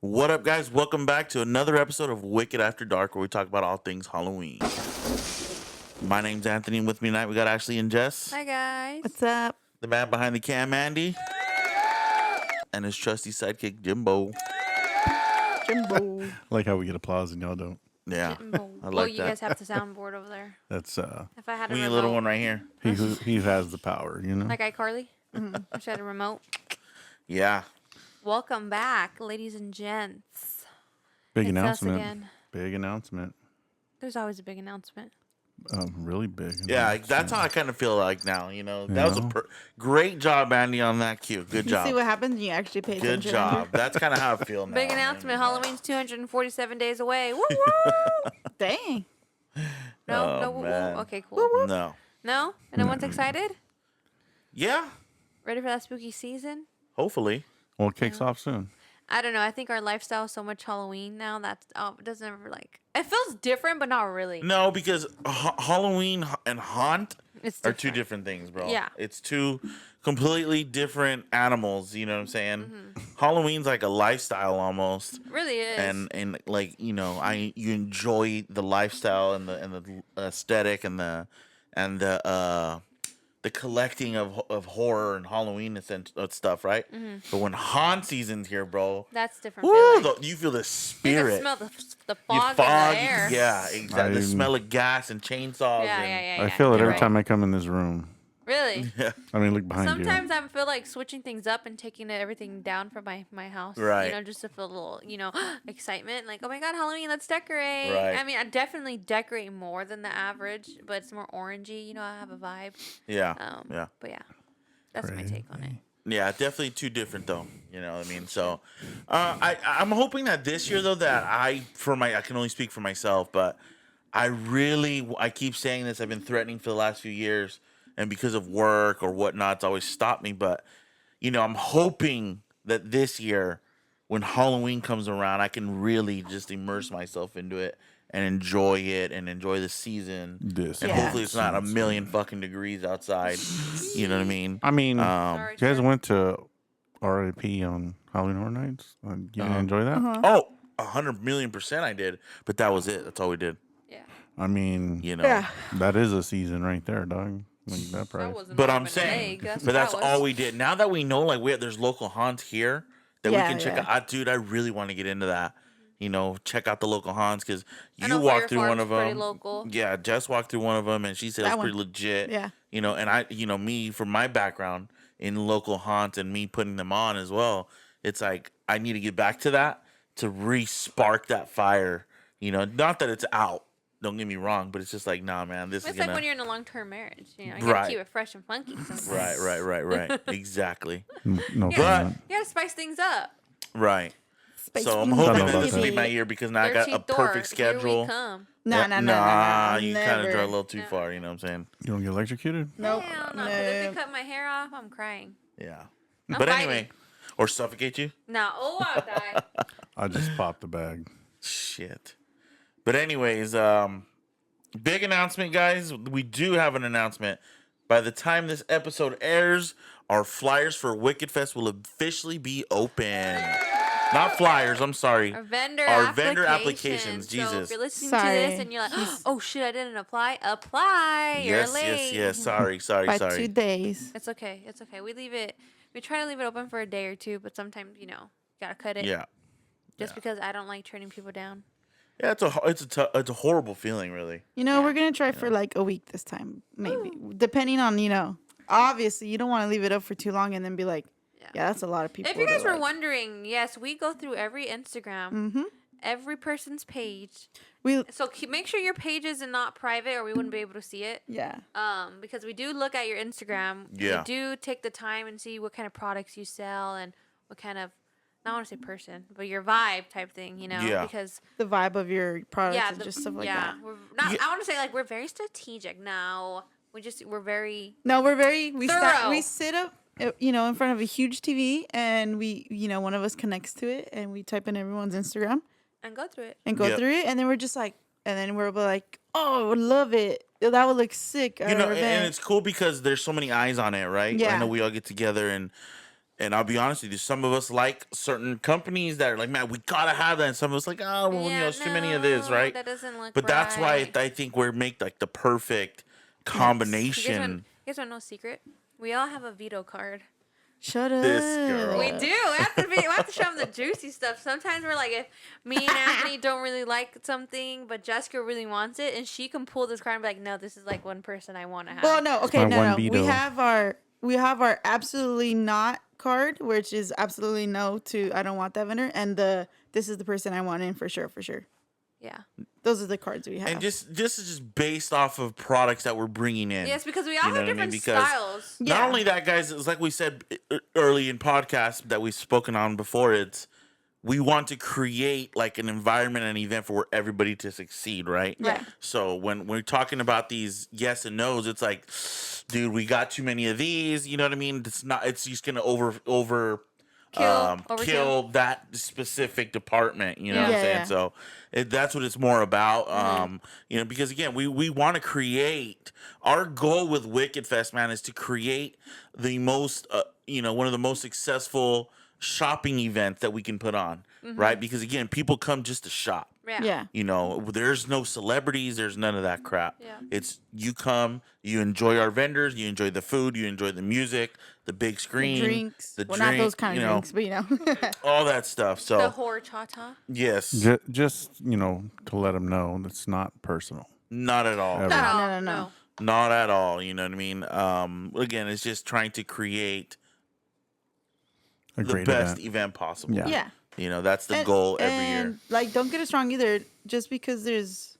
What up, guys? Welcome back to another episode of Wicked After Dark, where we talk about all things Halloween. My name's Anthony, and with me tonight we got Ashley and Jess. Hi, guys. What's up? The man behind the cam, Andy. And his trusty sidekick, Jimbo. Jimbo. Like how we get applause and y'all don't. Yeah, I Well, like you that. guys have the soundboard over there. That's If I had a We need remote, a little one right here. he has the power, you know. like iCarly, if she had a remote. Yeah. Welcome back, ladies and gents. Big It's us announcement. again. Big announcement. There's always a big announcement. Really big. Yeah, that's how I kind of feel like now, you know. That was a great job, Andy, on that cue. Good You job. see what happens when you actually pay Good attention. job. That's kind of how I feel now. Big man. announcement. Halloween's 247 days away. Woo woo. Dang. No, Oh, no, woo man. woo. Okay, cool. No. No? Anyone's excited? Yeah, Ready for that spooky season? hopefully. Well, it kicks off soon. I don't know. I think our lifestyle is so much Halloween now that it doesn't ever it feels different, but not really. No, because Halloween and haunt It's are different. two different things, bro. Yeah. It's two completely different animals, you know what I'm saying? Halloween's like a lifestyle almost. It really is. And like, you know, you enjoy the lifestyle and the aesthetic and the collecting of horror and Halloween and stuff, right? But when haunt season's here, bro, That's different. woo, feeling. you feel the You spirit. can smell the You fog, fog, in the air. yeah, exactly. The I'm- smell of gas and chainsaws. Yeah, and, yeah, yeah. I feel it You're every right. time I come in this room. Really? Yeah. I mean, look behind Sometimes I feel like switching things up and taking everything down from my house. Right. You know, just to feel a little, excitement. Like, oh my God, Halloween, let's decorate. Right. I mean, I definitely decorate more than the average, but it's more orangey. You know, I have a vibe. Yeah. yeah. But yeah, that's my take on it. Yeah, definitely two different though. You know what I mean? So I'm hoping that this year though that I can only speak for myself, but I keep saying this, I've been threatening for the last few years, and because of work or whatnot, it's always stopped me. But you know, I'm hoping that this year when Halloween comes around, I can really just immerse myself into it and enjoy it and enjoy the season. This. And Yeah. hopefully it's not a million fucking degrees outside. You know what I mean? I mean, Sorry, you guys sir. went to RIP on Halloween Horror Nights. You didn't enjoy that? Oh, 100,000,000% I did. But that was it. That's all we did. Yeah. I mean, You know. Yeah. that is a season right there, dog. Like that price. That wasn't But more I'm of an saying, egg. That's but what that's that all was. we did. Now that we know, like, there's local haunts here that Yeah, we can check yeah. out. Dude, I really want to get into that. You know, check out the local haunts because I you know walked Fire through one Farm's of pretty them. local. Yeah, Jess walked through one of them and she said That it's pretty one. legit. Yeah. You know, and me, from my background in local haunts and me putting them on as well, it's like I need to get back to that to re-spark that fire. You know, not that it's out. Don't get me wrong, but it's just like, nah, man, this It's is like gonna. when you're in a long-term marriage. You know, you Right. gotta keep it fresh and funky. Sometimes. Right. Exactly. No Yeah. comment. You gotta spice things up. Right. Space So I'm Queen. hoping Don't know that this about will be that. my year because now I got a perfect schedule. Here we come. Nah, You kind of never. draw a little too No. far. You know what I'm saying? You don't get electrocuted? Nope. Hell no, 'cause if they cut my hair off, I'm crying. Yeah. I'm But fighting. anyway, or suffocate you? No, I'll die. I just popped the bag. Shit. But anyways, big announcement, guys. We do have an announcement. By the time this episode airs, our flyers for Wicked Fest will officially be open. Not flyers, I'm sorry. Our vendor applications, So Jesus. if you're listening Sorry. to this and you're like, oh shit, I didn't apply. Apply. You're late. Yes. Sorry. By 2 days. It's okay. It's okay. We try to leave it open for a day or two, but sometimes, gotta cut it. Yeah. Just because I don't like turning people down. Yeah, it's a horrible feeling, really. You know, we're going to try for like a week this time, maybe. Depending on, obviously you don't want to leave it up for too long and then be like, yeah, that's a lot of people. If you guys to, were like- wondering, yes, we go through every Instagram, every person's page. we, So make sure your page is not private, or we wouldn't be able to see it. yeah. Because we do look at your Instagram. Yeah. We do take the time and see what kind of products you sell and what kind of, not want to say person, but your vibe type thing, Yeah. Because The vibe of your products yeah, and just stuff like that. we're not. I want to say like we're very strategic now. We're very No, we Thorough. sit up, in front of a huge TV and we, one of us connects to it and we type in everyone's Instagram and go through it. and go Yep. through it. And then we're just like, and then we're like, oh, I would love it. That would look sick. You know, and it's cool because there's so many eyes on it, right? I Yeah. know we all get together and And I'll be honest with you, some of us like certain companies that are like, man, we gotta have that, and some of us like, oh, well, Yeah, it's too many of this, no, right? that doesn't look But that's why right. I think we're make like the perfect You combination. guys want no secret? We all have a veto card. Shut up. This girl. We do. We have to show them the juicy stuff. Sometimes we're like, if me and Anthony don't really like something, but Jessica really wants it, and she can pull this card and be like, no, this is like one person I want to have. Well, no, okay, my no, one no. veto. We have our absolutely not card, which is absolutely no to I don't want that vendor, and this is the person I want in for sure, for sure. Yeah. Those are the cards we have. And this is just based off of products that we're bringing in. Yes, because we all You know have what I mean? different Because styles. Yeah. Not only that, guys, it's like we said early in podcasts that we've spoken on before. It's we want to create like an environment and event for everybody to succeed, right? Yeah. So when we're talking about these yes and no's, it's like, dude, we got too many of these. You know what I mean? It's not. It's just gonna kill Overkill. that specific department. You know what I'm Yeah, saying? yeah. So that's what it's more about. You know, because again, we want to create. Our goal with Wicked Fest, man, is to create the most, one of the most successful shopping events that we can put on, right? Because again, people come just to shop. Yeah. You know, there's no celebrities, there's none of that crap. Yeah. It's you come, you enjoy our vendors, you enjoy the food, you enjoy the music, the big screen, Drinks. the Well, drink, not those kind of you know, drinks, but you know. all that stuff. So The horror cha-cha. yes, Just to let them know it's not personal. not at all. Ever. No. Not at all. You know what I mean? Again, it's just trying to create A the great best event. event possible. Yeah. Yeah. You know, that's the goal every year. Like, don't get us wrong either. Just because there's,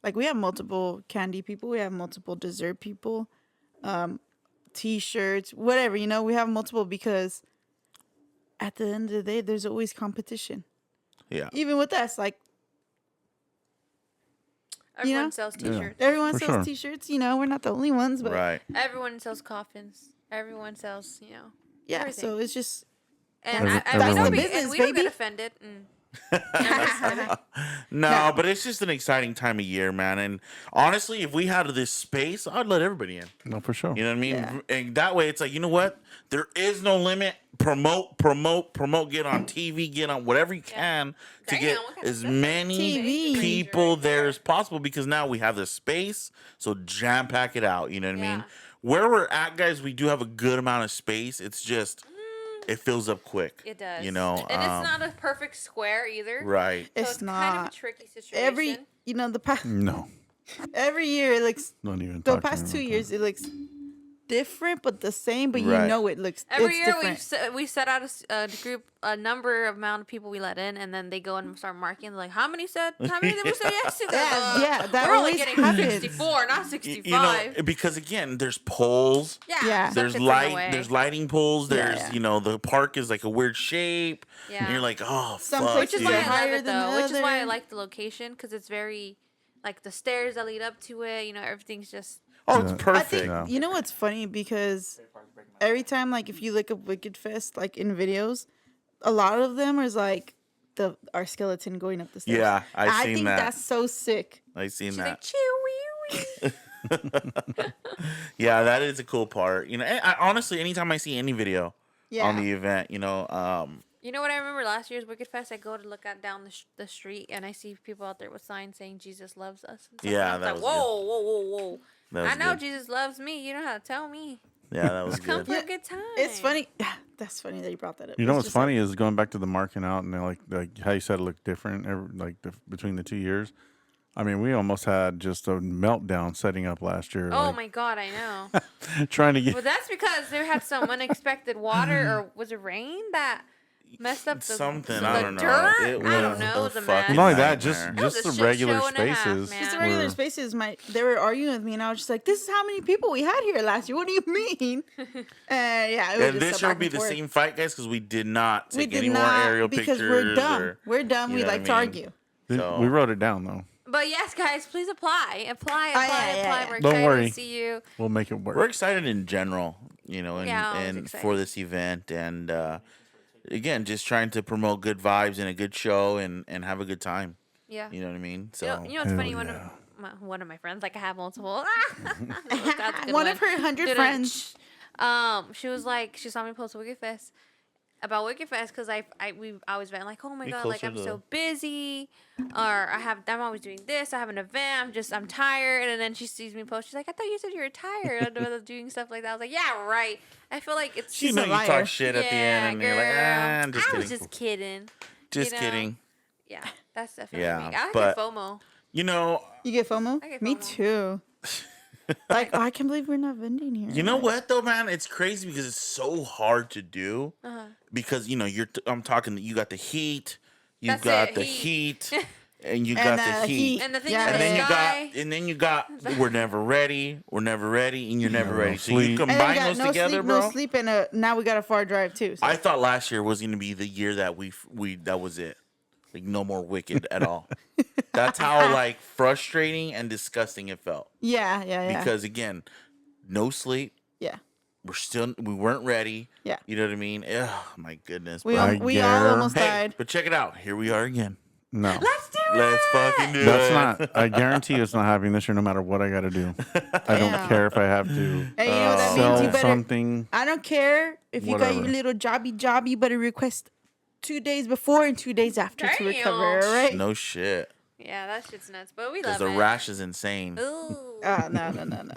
like, we have multiple candy people, we have multiple dessert people, T-shirts, whatever. You know, we have multiple because at the end of the day, there's always competition. Yeah. Even with us, like Everyone know? sells Yeah. t-shirts. everyone For sells sure. T-shirts. You know, we're not the only ones, but Right. Everyone sells coffins. Everyone sells, yeah. everything. So it's just And Everyone- we don't business, and we don't baby. get offended. And No, but it's just an exciting time of year, man. And honestly, if we had this space, I'd let everybody in. No, for sure. You know what I mean? Yeah. And that way, it's like, you know what? There is no limit. Promote. Get on TV. Get on whatever you can to Damn, get what kind of as stuff? many TV. people there as possible because now we have the space. So jam pack it out. You know what I mean? Yeah. Where we're at, guys, we do have a good amount of space. It's just it fills up quick. it does. You know, And it's not a perfect square either. right. So it's it's kind of a not tricky situation. the past No, every year it looks don't even. the talk to past me 2 about years it looks different but the same, but Right. you know it looks Every it's year different. we set out a number of amount of people we let in, and then they go and start marking like how many did we say yes to? Yeah, that we're only always getting happens. 64, not You 65. know, because again, there's poles. Yeah. stuff There's gets in the way. there's lighting poles. There's Yeah. the park is like a weird shape. Yeah. And you're like, oh, Some fuck, Which is dude. why I higher love it than though. the Which is why I other. like the location because it's very, like the stairs that lead up to it. You know, everything's just. Oh, it's Yeah. I perfect. think Yeah. you know what's funny because every time like if you look up Wicked Fest like in videos, a lot of them is like our skeleton going up the stairs. Yeah, I've I seen think that. that's so sick. I've seen She's that. like chewy. Yeah, that is a cool part. You know, honestly, anytime I see any video Yeah. on the event, You know what I remember last year's Wicked Fest? I go to look out down the street and I see people out there with signs saying Jesus loves us. And stuff. Yeah, and I that was was like, whoa. that was I know good. Jesus loves me. You don't have to tell me. Yeah, that was Come good. for a good time. It's funny. That's funny that you brought that up. You know It's what's just like- funny is going back to the marking out and like how you said it looked different between the 2 years. I mean, we almost had just a meltdown setting up last year. Oh like, my God, I know. trying to get. Well, that's because there had some unexpected water, or was it rain that messed up the Something, the I don't know. dirt? It I don't was know. a It was a fucking mess. Well, not only that, nightmare. It was just a the shit regular show and a half, spaces. man. Just the regular were- spaces. They were arguing with me, and I was just like, "This is how many people we had here last year. What do you mean?" Yeah, it was And just this a year will back be and the forth. same fight, guys, because we did not We take did any more not aerial because pictures. we're dumb. or- We're dumb. you We know what like I to mean? argue. So- We wrote it down though. But yes, guys, please apply. Apply. yeah. We're Don't excited worry. to see you. We'll make it work. We're excited in general, and, Yeah, always and excited. for this event, and again, just trying to promote good vibes and a good show, and have a good time. Yeah. You know what I mean? So You know what's funny? Hell One of my friends, like I have multiple. That's a good One of her 100 Dude, friends. She was like, she saw me post Wicked Fest, about Wicked Fest because we've always been like, oh my Be god, like closer I'm to so busy, or I'm always doing this. I have an event. I'm tired, and then she sees me post. She's like, I thought you said you were tired of doing stuff like that. I was like, yeah, right. I feel like it's You She's know a you liar. talk shit at the end, and girl. you're like, I'm just I kidding. was just kidding. Just you know? kidding. Yeah, that's definitely Yeah, me. I but- get FOMO. You know, You get FOMO? I get Me FOMO. too. Like, oh, I can't believe we're not vending here. you know Like, what though, man? It's crazy because it's so hard to do. Uh-huh. Because I'm talking. You got the heat. You That's got it, the heat. heat, and you And got the heat. And the thing Yeah. in And the then you sky. got, and then you got, we're never ready, and you're never Never ready. no So you sleep. And then combine we got those no together, sleep, bro. no sleep, and now we got a far drive too. So. I thought last year was going to be the year that we that was it, like no more Wicked at all. That's how like frustrating and disgusting it felt. Yeah. Because again, no sleep. Yeah. We weren't ready. Yeah. You know what I mean? Ugh, my goodness. We, bro. I we all dare- almost Hey, died. but check it out. Here we are again. No. Let's do it. Let's fucking do That's it. not. I guarantee you it's not happening this year, no matter what I got to do. I don't Damn. care if I have to And you know what that means? sell You better. something. I don't care if you got Whatever. your little jobby. You better request 2 days before and 2 days after to Damn. recover. All right? No shit. Yeah, that shit's nuts, but we Because love the it. rash is insane. Ooh. No.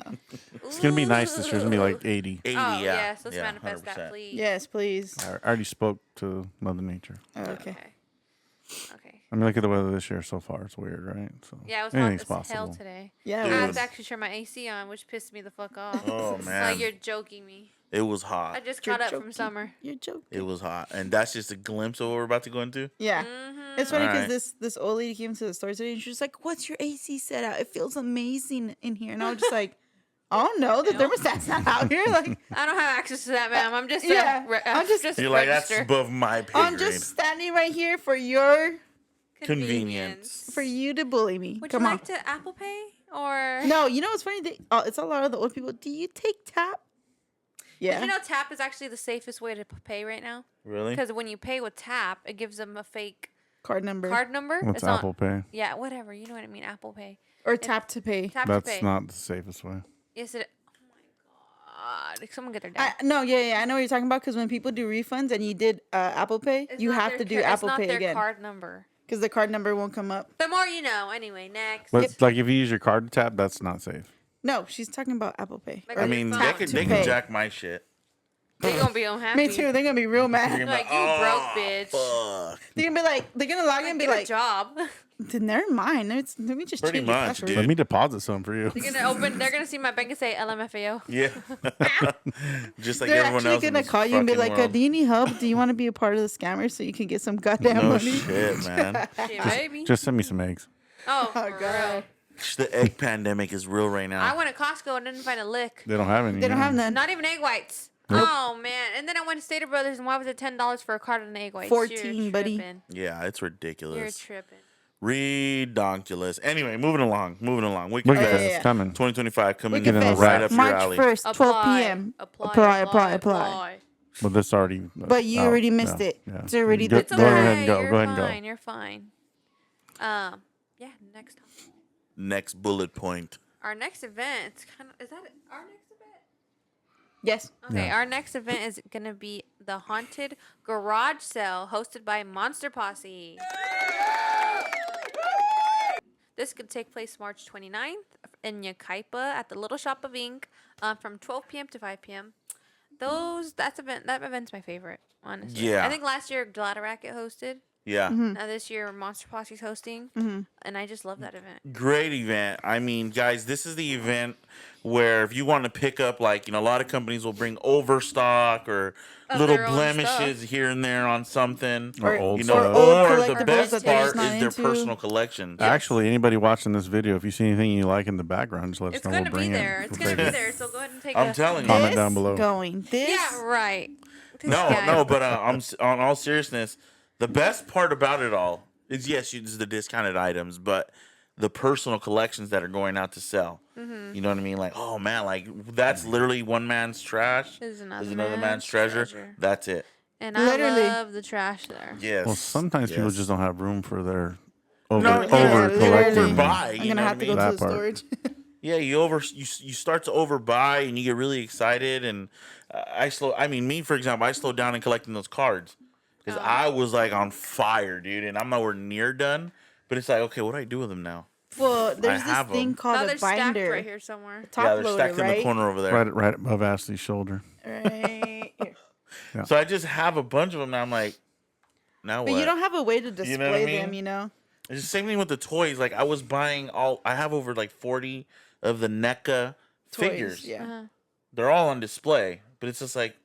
It's gonna be nice this year. It's gonna be like 80. 80, Oh, yeah. yes. Let's yeah, manifest 100%. that, please. Yes, please. I already spoke to Mother Nature. Oh, okay. Okay. I mean, look at the weather this year so far. It's weird, right? So Yeah, it was hot anything's as hell possible. today. Yeah. I Dude. had to actually turn my AC on, which pissed me the fuck off. Oh, It's man. like you're joking me. It was I hot. just You're caught up joking. from summer. You're joking. It was hot. And that's just a glimpse of what we're about to go into? Yeah. Mm-hmm. It's funny because Alright. this old lady came to the store today and she was like, "What's your AC set out? It feels amazing in here." And I was just like, "Oh no, the thermostat's not out here." Like, I don't have access to that, ma'am. I'm just Yeah, I'm just- You're like, that's register. above my pay I'm grade. just standing right here for your Convenience. for you to bully me. Would Come you on. like to Apple Pay or? No, you know what's funny? It's a lot of the old people. Do you take tap? Yeah. Did you know Tap is actually the safest way to pay right now? Really? Because when you pay with Tap, it gives them a fake card number card number. What's It's not- Apple Pay? Yeah, whatever. You know what I mean. Apple Pay. or tap to pay. Tap That's to pay. not the safest way. Yes, it. Oh my god! Someone get her down. No, yeah, I know what you're talking about because when people do refunds and you did Apple Pay, It's you not have their to do car- Apple it's not Pay their again card number. because the card number won't come up. The more you know. Anyway, next. But like if you use your card to tap, that's not safe. No, she's talking about Apple Pay. Like Or- I mean, Tap they to can pay. jack my shit. They're gonna be unhappy. Me too. They're gonna be real They're mad. gonna be Like, you broke, bitch. Fuck. They're gonna be like, they're gonna log in and be Get a like, job. never mind. Let me just Pretty change your much, password. dude. Let me deposit some for you. They're gonna open. They're gonna see my bank and say LMFAO. Yeah. Just like They're everyone actually else. in gonna this call you and be fucking like, world. "Do you need help? Do you want to be a part of the scammer so you can get some goddamn No money?" shit, man. Shit, baby. Just send me some eggs. Oh, Oh, for God. real. The egg pandemic is real right I now. went to Costco and didn't find a lick. They don't have any. They don't have none. Not even egg whites. Nope. Oh man! And then I went to Stater Brothers, and why was it $10 for a carton of egg whites? 14, You're buddy. tripping. Yeah, it's You're ridiculous. tripping. Redonkulous. Anyway, moving along. Wicked Look at Fest this. yeah. It's coming. 2025 coming Wicked in Fest, right up your March alley. 1st, 12 p.m. Apply. Well, this already. But you already missed it. It's already Go, the It's go okay. ahead and go. You're Go ahead and fine. go. You're fine. Yeah. Next topic. Next bullet point. Our next event. Is that our next event? Yes. Okay, Yeah. our next event is going to be the Haunted Garage Sale hosted by Monster Posse. This could take place March 29th in Yucaipa at the Little Shop of Ink from 12 p.m. to 5 p.m. That event's my favorite, honestly. Yeah. I think last year Gladeracket hosted. Yeah. Now this year Monster Posse's hosting. And I just love that event. Great event. I mean, guys, this is the event where if you want to pick up, like, a lot of companies will bring overstock or Of little their own blemishes here and there on something. Or old You know, stuff. old or the collectibles best that they're part just not is their into. personal collections. Actually, anybody watching this video, if you see anything you like in the background, just let us It's know. going We'll to be bring there. it. It's for going to be favor. there. So go ahead and take I'm a telling you. Comment This down below. going. This. Yeah, right. This No, guy. no, but I'm on all seriousness. The best part about it all is yes, it's the discounted items, but the personal collections that are going out to sell. You know what I mean? Like, oh man, like that's literally one man's trash Is another another man's man's treasure. treasure. That's it. And Literally. I love the trash there. Yes. Well, sometimes people Yes. just don't have room for their over No, over yeah, literally. collecting. overbuy. I'm you gonna know have what to I go mean? to That the part. storage. Yeah, you start to overbuy and you get really excited and I mean me for example, I slowed down in collecting those cards because I was like on fire, dude, and I'm nowhere near done. But it's like, okay, what do I do with them now? Well, I there's this have thing 'em. called Now a they're stacked binder. right here somewhere. Top Yeah, they're loader, stacked in right? the corner over there. Right above Ashley's shoulder. Right here. So I just have a bunch of them now. I'm like, now But what? you don't have a way to display You know what I them, mean? you know? It's the same thing with the toys. Like I was buying I have over like 40 of the NECA Toys, figures. yeah. They're all on display, but it's just like,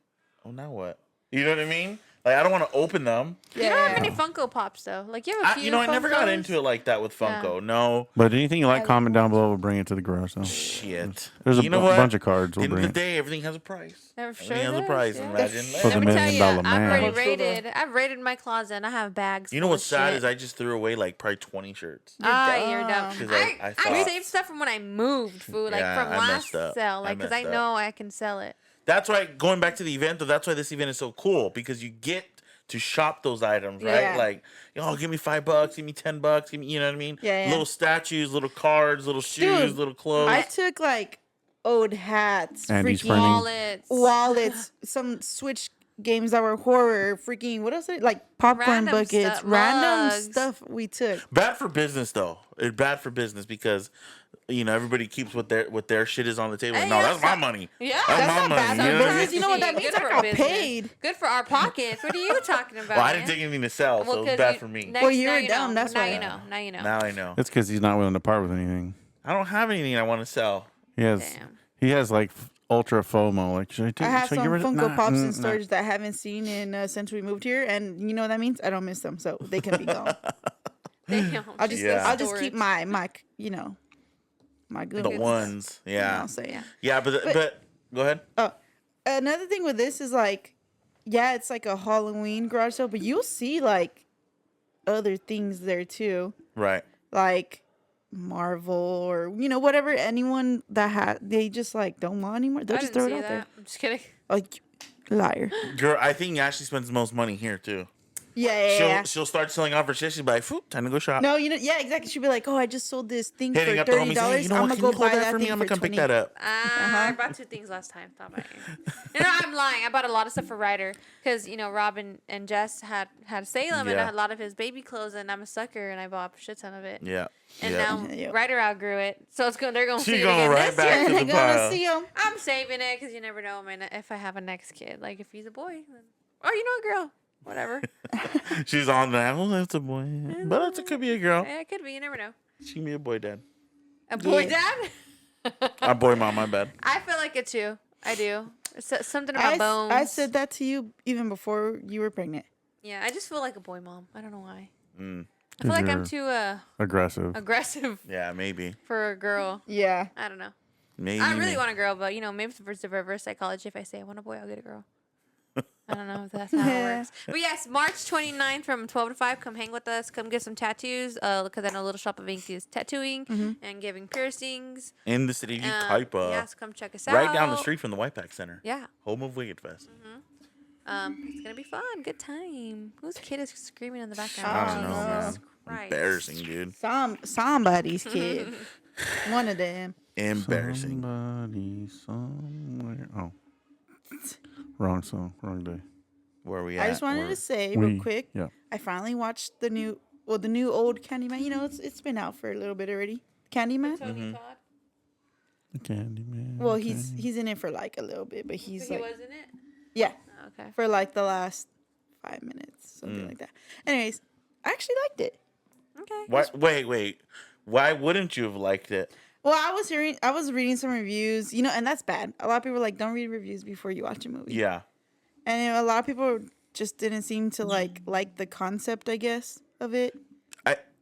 oh, now what? You know what I mean? Like I don't want to open them. Yeah. You don't have any Funko Pops though. Like you have a few. I never got Funkos. into it like that with Funko. No. But anything you like, I comment like down below. We'll bring it to the garage. So. Shit. There's a You know what? bunch of cards. At the We'll end of bring the it. day, everything has a price. Sure Everything has a does, price. yeah. Imagine. For the Let me tell $1 you, million I've man. already Much older. rated. I've rated my closet, and I have bags. You know full what's of sad shit. is I just threw away like probably 20 shirts. You're dumb. 'Cause I I thought- saved stuff from when I moved, food, like Yeah, from I last messed up. sale, I like because I messed up. know I can sell it. That's why going back to the event though, that's why this event is so cool because you get to shop those items, right? Yeah. Like, give me $5, give me $10, give me, you know what I mean? Yeah, yeah. Little statues, little cards, little shoes, Dude, little clothes. I took like old hats, Andy's freaking printing. wallets, some Switch games that were horror, freaking what else? Like popcorn Random buckets, stuff, random mugs. stuff we took. Bad for business though. It's bad for business because everybody keeps what their shit is on the table. Hey, No, yeah, that's my so- money. Yeah, That's That's my not money. bad You for know what I business. mean? You know what that Good means? for I a got business. paid. Good for our pockets. What are you talking about? Well, I didn't man? take anything to sell, so it was 'cause bad you- for me. Next, Well, you now were you dumb, know. that's now why. you know. Now you know. Now I know. It's because he's not willing to part with anything. I don't have anything I want to sell. He has. Damn. He has like ultra FOMO. Like, should I take? I have should some get rid of Funko nah, Pops in nah. storage that I haven't seen in since we moved here, and you know what that means? I don't miss them, so they can be gone. Damn, I'll just Yeah. I'll just keep my my good The ones. ones. Yeah. I'll say. Yeah. Yeah, but go ahead. Oh, another thing with this is like, yeah, it's like a Halloween garage sale, but you'll see like other things there too, Right. like Marvel or whatever. Anyone that they just like don't want anymore, they'll I just didn't throw see it out that. there. I'm just kidding. Like, liar. Girl, I think Ashley spends the most money here too. Yeah. She'll start selling off her shit. She'll be like, "Phew, time to go shop." No, yeah, exactly. She'd be like, "Oh, I just sold this thing Hitting for up the homies, $30. hey, you know I'm what? gonna Can go you hold buy that that for me? thing I'm for gonna come 20." pick that up. I bought 2 things last time. Thought about it. I'm lying. I bought a lot of stuff for Ryder because Rob and Jess had Salem and I Yeah. had a lot of his baby clothes and I'm a sucker and I bought a shit ton of it. Yeah. And yeah. now Yep. Ryder outgrew it, so they're going to She see it going again right this back year. to They're the gonna pile. see them. I'm saving it because you never know, man. If I have a next kid, like if he's a boy, then a girl, whatever. She's on that. Well, that's a boy, but it could be a girl. Yeah, it could be. You never know. She can be a boy dad. A boy Yeah. dad. A boy mom. My bad. I feel like it too. I do. It's something about bones. I said that to you even before you were pregnant. Yeah, I just feel like a boy mom. I don't know why. Mm. I feel like I'm You're too aggressive. aggressive Yeah, maybe. for a girl. Yeah. I don't know. Maybe. I really want a girl, but maybe it's the reverse psychology. If I say I want a boy, I'll get a girl. I don't know if that's how it works. But yes, March 29th from 12 to 5. Come hang with us. Come get some tattoos. Because I know Little Shop of Ink is tattooing and giving piercings. in the city of Utaipa, Yes, come check us out. right down the street from the White Pack Center. Yeah. Home of Wicked Fest. It's going to be fun. Good time. Whose kid is screaming in the background? I don't know, Jesus Christ. Embarrassing, dude. Somebody's kid. One of them. Embarrassing. Somebody somewhere. Oh, wrong song, wrong day. Where are we at? I just wanted to say We- real quick. yeah. I finally watched the new old Candyman. It's been out for a little bit already. Candyman. Tony Todd. Candyman. Well, he's in it for like a little bit, but he's So he like was in it? yeah, Oh, okay. for like the last 5 minutes, something like that. Anyways, I actually liked it. Okay. Wait. Why wouldn't you have liked it? Well, I was reading some reviews, and that's bad. A lot of people are like, don't read reviews before you watch a movie. Yeah. And a lot of people just didn't seem to like the concept, I guess, of it.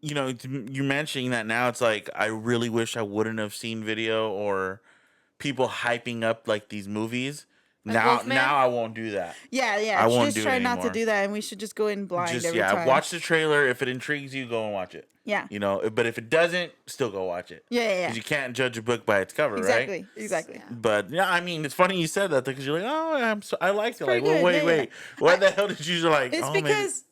You're mentioning that now. It's like I really wish I wouldn't have seen video or people hyping up like these movies. Like Wolfman? Now I won't do that. Yeah. I won't just do it try not to anymore. do that, and we should just go in blind every time. Watch the trailer. If it intrigues you, go and watch it. Yeah. But if it doesn't, still go watch it. Yeah. Because you can't judge a book by its cover, right? Exactly. But yeah, I mean, it's funny you said that because you're like, oh, I liked it. Like, pretty well, good. wait. Yeah. Why the hell did you like? It's oh, because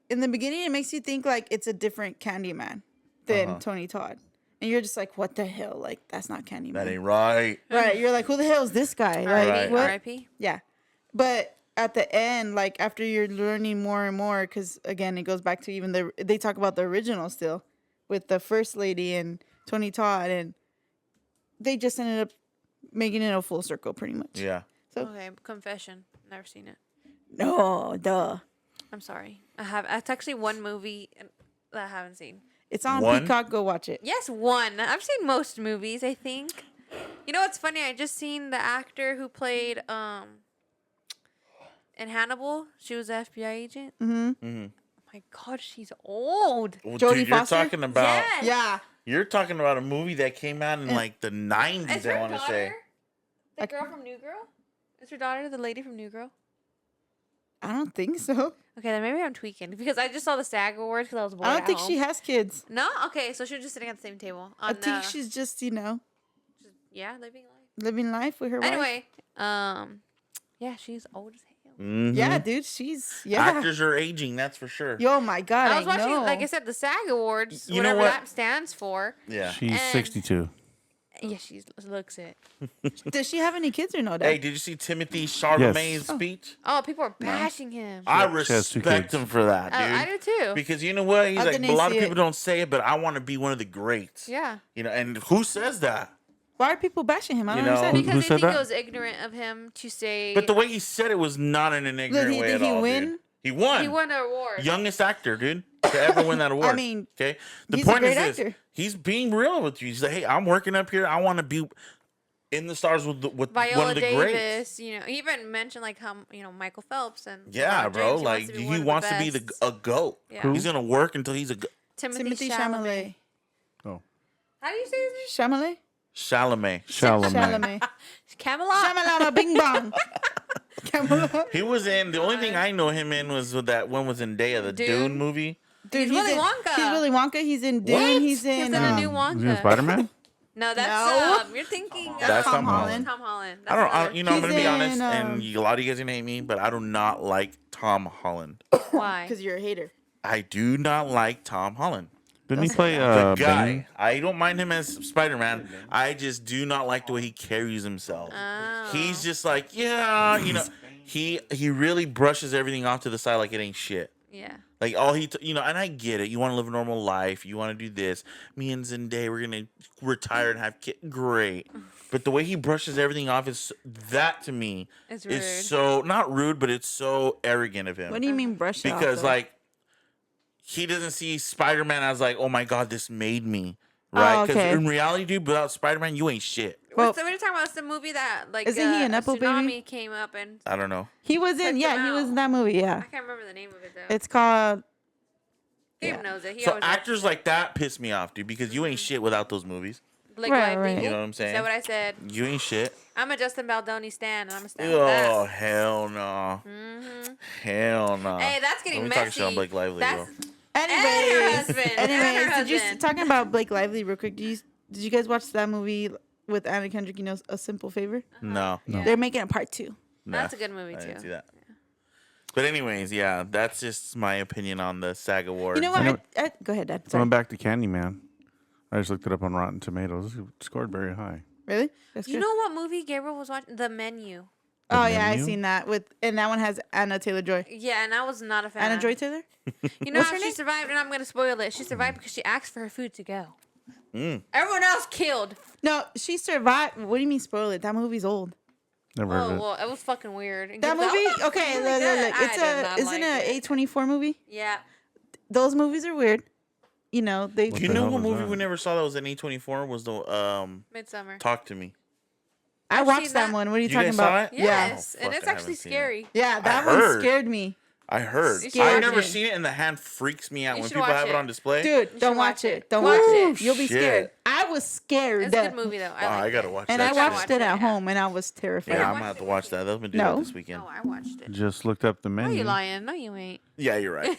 in the beginning it makes you think like it's a different Candyman than Tony Todd. and you're just like, what the hell? Like, that's not Candyman. That ain't right. Right. You're like, who the hell is this guy? Like, Right. what? R.I.P. Yeah. But at the end, like after you're learning more and more, because again, it goes back to even they talk about the original still with the first lady and Tony Todd, and they just ended up making it a full circle pretty much. Yeah. So Okay, Confession. Never seen it. no, duh. I'm sorry. I have. It's actually one movie that I haven't seen. It's on One? Peacock. Go watch it. Yes, one. I've seen most movies, I think. You know what's funny? I just seen the actor who played in Hannibal. She was an FBI agent. Mm-hmm. Mm-hmm. Oh my god, she's old. Well, Jodie dude, you're Foster? talking about Yes. Yeah. you're talking about a movie that came out in like the 90s. Is I her want to say. daughter the girl from New Girl? Is her daughter the lady from New Girl? I don't think so. Okay, then maybe I'm tweaking because I just saw the SAG Awards because I was bored. I don't at think home. she has kids. No, okay, so she was just sitting at the same table. I think she's just, yeah, living life. living life with her wife. Anyway, yeah, she's old as hell. Mhm. Yeah, dude, yeah. Actors are aging, that's for sure. Yo, my God, I was watching, know. like I said, the SAG Awards, You know whatever what? that stands for. Yeah. She's And- 62. Yeah, she looks it. Does she have any kids or no? Dad? Hey, did you see Timothy Chalamet's Yes. speech? Oh, people are bashing him. I She has 2 respect kids. him for that, dude. I do too. Because you know what? He's I like, didn't a lot of see people it. don't say it, but I want to be one of the greats. Yeah. You know, and who says that? Why are people bashing him? I don't You know- understand. Because Who they said think that? it was ignorant of him to say. But the way he said it was not in an ignorant way did at he all, win? dude. He won. he won an award. Youngest actor, dude, to ever win that award. mean, okay. The he's a point is great this: actor. he's being real with you. He's like, "Hey, I'm working up here. I want to be in the stars with one Viola of the greats." Davis, you know, he even mentioned like how Michael Phelps and Yeah, LeBron bro. James, Like be he one of wants to be best. a goat. Yeah. He's gonna work until he's a Timothy Timothy Chalamet. Chalamet. Oh. How do you say his name? Chalamet? Chalamet. Chalamet. Chalamet. Camelot. Shamalama Bing Bong. Camelot. He was in the only thing I know him in was with that one was in Zendaya, the Dune Dune? movie. Dude, He's Willy in, Wonka. He's Willy Wonka. He's in Dune. What? He's in. in a new Was he in Wonka. Spider-Man? No, that's No. you're thinking That's Tom Holland. Tom Holland. I don't. You know, I'm He's gonna be honest, in, and a lot of you guys are gonna hate me, but I do not like Tom Holland. Why? Because you're a hater. I do not like Tom Holland. Didn't he play The guy. Bane? I don't mind him as Spider-Man. I just do not like the way he carries himself. Oh. He's just like, yeah, you know, he really brushes everything off to the side like it ain't shit. Yeah. Like all and I get it. You want to live a normal life. You want to do this. Me and Zendaya, we're gonna retire and have kids. Great, but the way he brushes everything off is that to me It's rude. is so not rude, but it's so arrogant of him. What do you mean brush it off, Because though? like he doesn't see Spider-Man as like, oh my god, this made me. Right? Because okay. in reality, dude, without Spider-Man, you ain't shit. Well- So what are you talking about? It's the movie that like Isn't he a Nepo tsunami baby? came up and I don't know. he was in. Check Yeah, him he was out. in that movie. I Yeah, can't remember the name of it though. it's called. Gabe yeah. knows it. He So always actors watches it. like that piss me off, dude, because you ain't shit without those movies. Blake Right, Lively. right. You know what I'm Is saying? that what I said? You ain't shit. I'm a Justin Baldoni stan, and I'm a stan with Oh that. hell no. Hell no. Hey, that's getting Let me talk messy. shit on Blake Lively, That's bro. and her Anyways, husband. And her did you husband. talking about Blake Lively real quick? Did you guys watch that movie with Anna Kendrick? You know, A Simple Favor. No. Yeah. They're making a part 2. Nah, That's a good movie I didn't too. see that. But anyways, yeah, that's just my opinion on the SAG Awards. You know what? You know- Go ahead, Dad. Sorry. Going back to Candyman. I just looked it up on Rotten Tomatoes. It scored very high. Really? That's You good. know what movie Gabriel was watching? The Menu. Oh yeah, I Menu? seen that and that one has Anna Taylor-Joy. Yeah, and I was not a fan. Anna Joy Taylor. You know What's how her she name? survived, and I'm gonna spoil it. She survived because she asked for her food to go. Mm. Everyone else killed. No, she survived. What do you mean spoil it? That movie's old. Never heard Oh of it. well, it was fucking weird. And That Gabe's like, movie? "Oh, Okay, really look, good." look. It's I did not isn't like it a A24 movie? Yeah. Those movies are weird. You know, they What You the know hell what was movie that? we never saw that was an A24 was the Midsummer. Talk to Me. I I've watched seen that that. one. What are you You talking guys saw about? it? Yes, Oh, and fuck, it's I actually haven't seen it. scary. Yeah, that I one heard. scared me. I heard. You should I've watch never it. seen it, and the hand freaks me out You when should people watch have it it. on display. Dude, should don't watch watch it. it. Don't Watch watch it. it. You'll be Shit. scared. I was scared. It's a good movie though. Oh, I liked gotta it. watch And that. I shit. watched it at Yeah. home and I was terrified. Yeah, I'm watched gonna have to it. watch that. That's been doing No. that this weekend. Oh, I watched it. Just looked up the No, menu. you lying. No, you ain't. Yeah, you're right.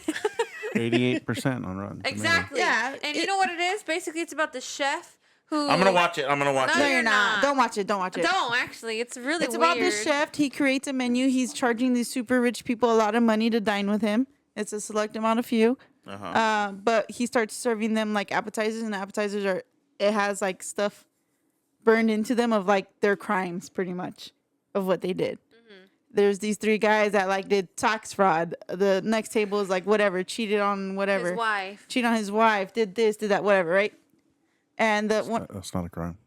88% on Rotten Tomatoes. Exactly. Yeah, And you it- know what it is? Basically, it's about the chef who. I'm gonna watch it. I'm gonna watch No, No, it. you're not. not. Don't watch it. Don't watch it. Don't actually. It's really It's weird. about this chef. He creates a menu. He's charging these super rich people a lot of money to dine with him. It's a select amount of few. Uh-huh. But he starts serving them like appetizers, and the appetizers are it has like stuff burned into them of like their crimes, pretty much, of what they did. There's these 3 guys that like did tax fraud. The next table is like whatever, cheated on whatever, His wife. cheated on his wife, did this, did that, whatever, right? And the one, That's not a crime.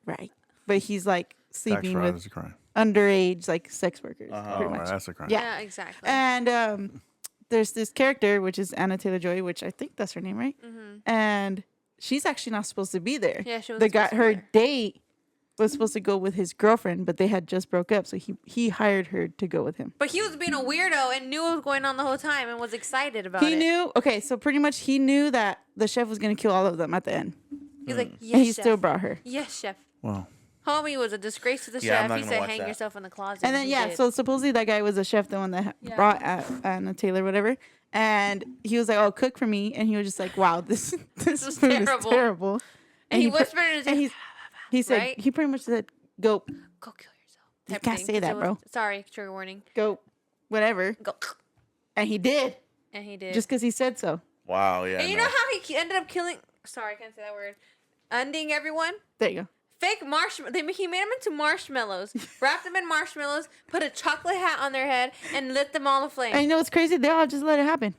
right? But he's like Tax sleeping fraud with is a crime. underage like sex workers, Oh, pretty much. that's a crime. Yeah. Exactly. And there's this character which is Anna Taylor-Joy, which I think that's her name, right? And she's actually not supposed to be there. Yeah, she The wasn't guy, supposed to be her there. date was supposed to go with his girlfriend, but they had just broke up, so he hired her to go with him. But he was being a weirdo and knew what was going on the whole time and was excited about He it. knew. Okay, so pretty much he knew that the chef was gonna kill all of them at the end, He's like, yes, and he chef. still brought her. Yes, chef. Well, Homie was a disgrace to the Yeah, I'm chef. not He gonna said, watch hang that. yourself in the closet. And then he yeah, did. so supposedly that guy was the chef, the one that Yeah. brought Anna Taylor, whatever. And he was like, "Oh, cook for me," and he was just like, "Wow, this was food terrible. is terrible." And he pr- whispered in his and ear, he said right? he pretty much said, "Go, go kill yourself. You type can't thing, say 'cause that, it was- bro. Sorry, trigger warning. go, whatever," Go. and he did And he did. just because he said so. Wow. Yeah. and you no. know how he ended up killing... Sorry, I can't say that word. Ending everyone? There you go. Fake marshmallows. He made them into marshmallows, wrapped them in marshmallows, put a chocolate hat on their head, and lit them all aflame. And you know what's crazy? They all just let it happen.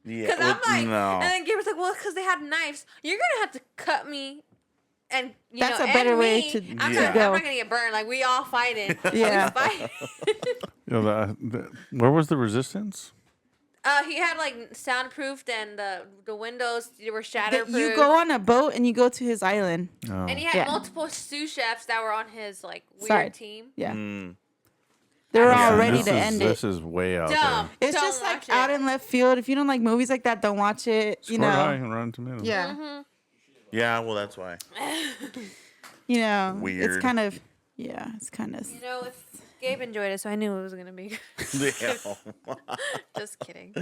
Yeah. Because I'm like, no. and then Gabriel's like, well, because they had knives. You're gonna have to cut me, and That's know, a better and way me. to I'm, Yeah. not, I'm not gonna get burned. Like we all fighting. Yeah. We fight. you know, where was the resistance? He had like soundproofed, and the windows were shatterproof. You go on a boat and you go to his island. Oh. and he had Yeah. multiple sous chefs that were on his like weird Side. team. Yeah, Mm. they were Yeah, all ready this to is, end it. This is way out Dumb. It's Don't just like watch out it. in left field. If you don't like movies like that, don't watch it. there. You Scored high know, and Rotten Tomatoes. yeah, Yeah. Well, that's why. you know, Weird. it's kind of, yeah, it's kind of. You know, Gabe enjoyed it, so I knew it was gonna be. Yeah. Just kidding.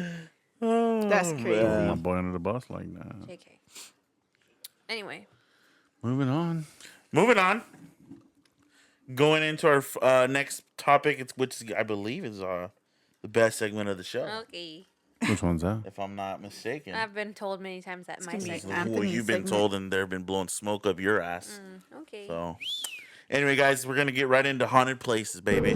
That's crazy. Throw my boy under the bus like that. JK. Anyway, Moving on. Moving on. Going into our next topic, which I believe is the best segment of the show, okay. Which one's that? if I'm not mistaken. I've been told many times that my gonna be segment. Anthony's Well, you've been segment. told, and they've been blowing smoke up your ass. Okay. So, anyway, guys, we're gonna get right into haunted places, baby.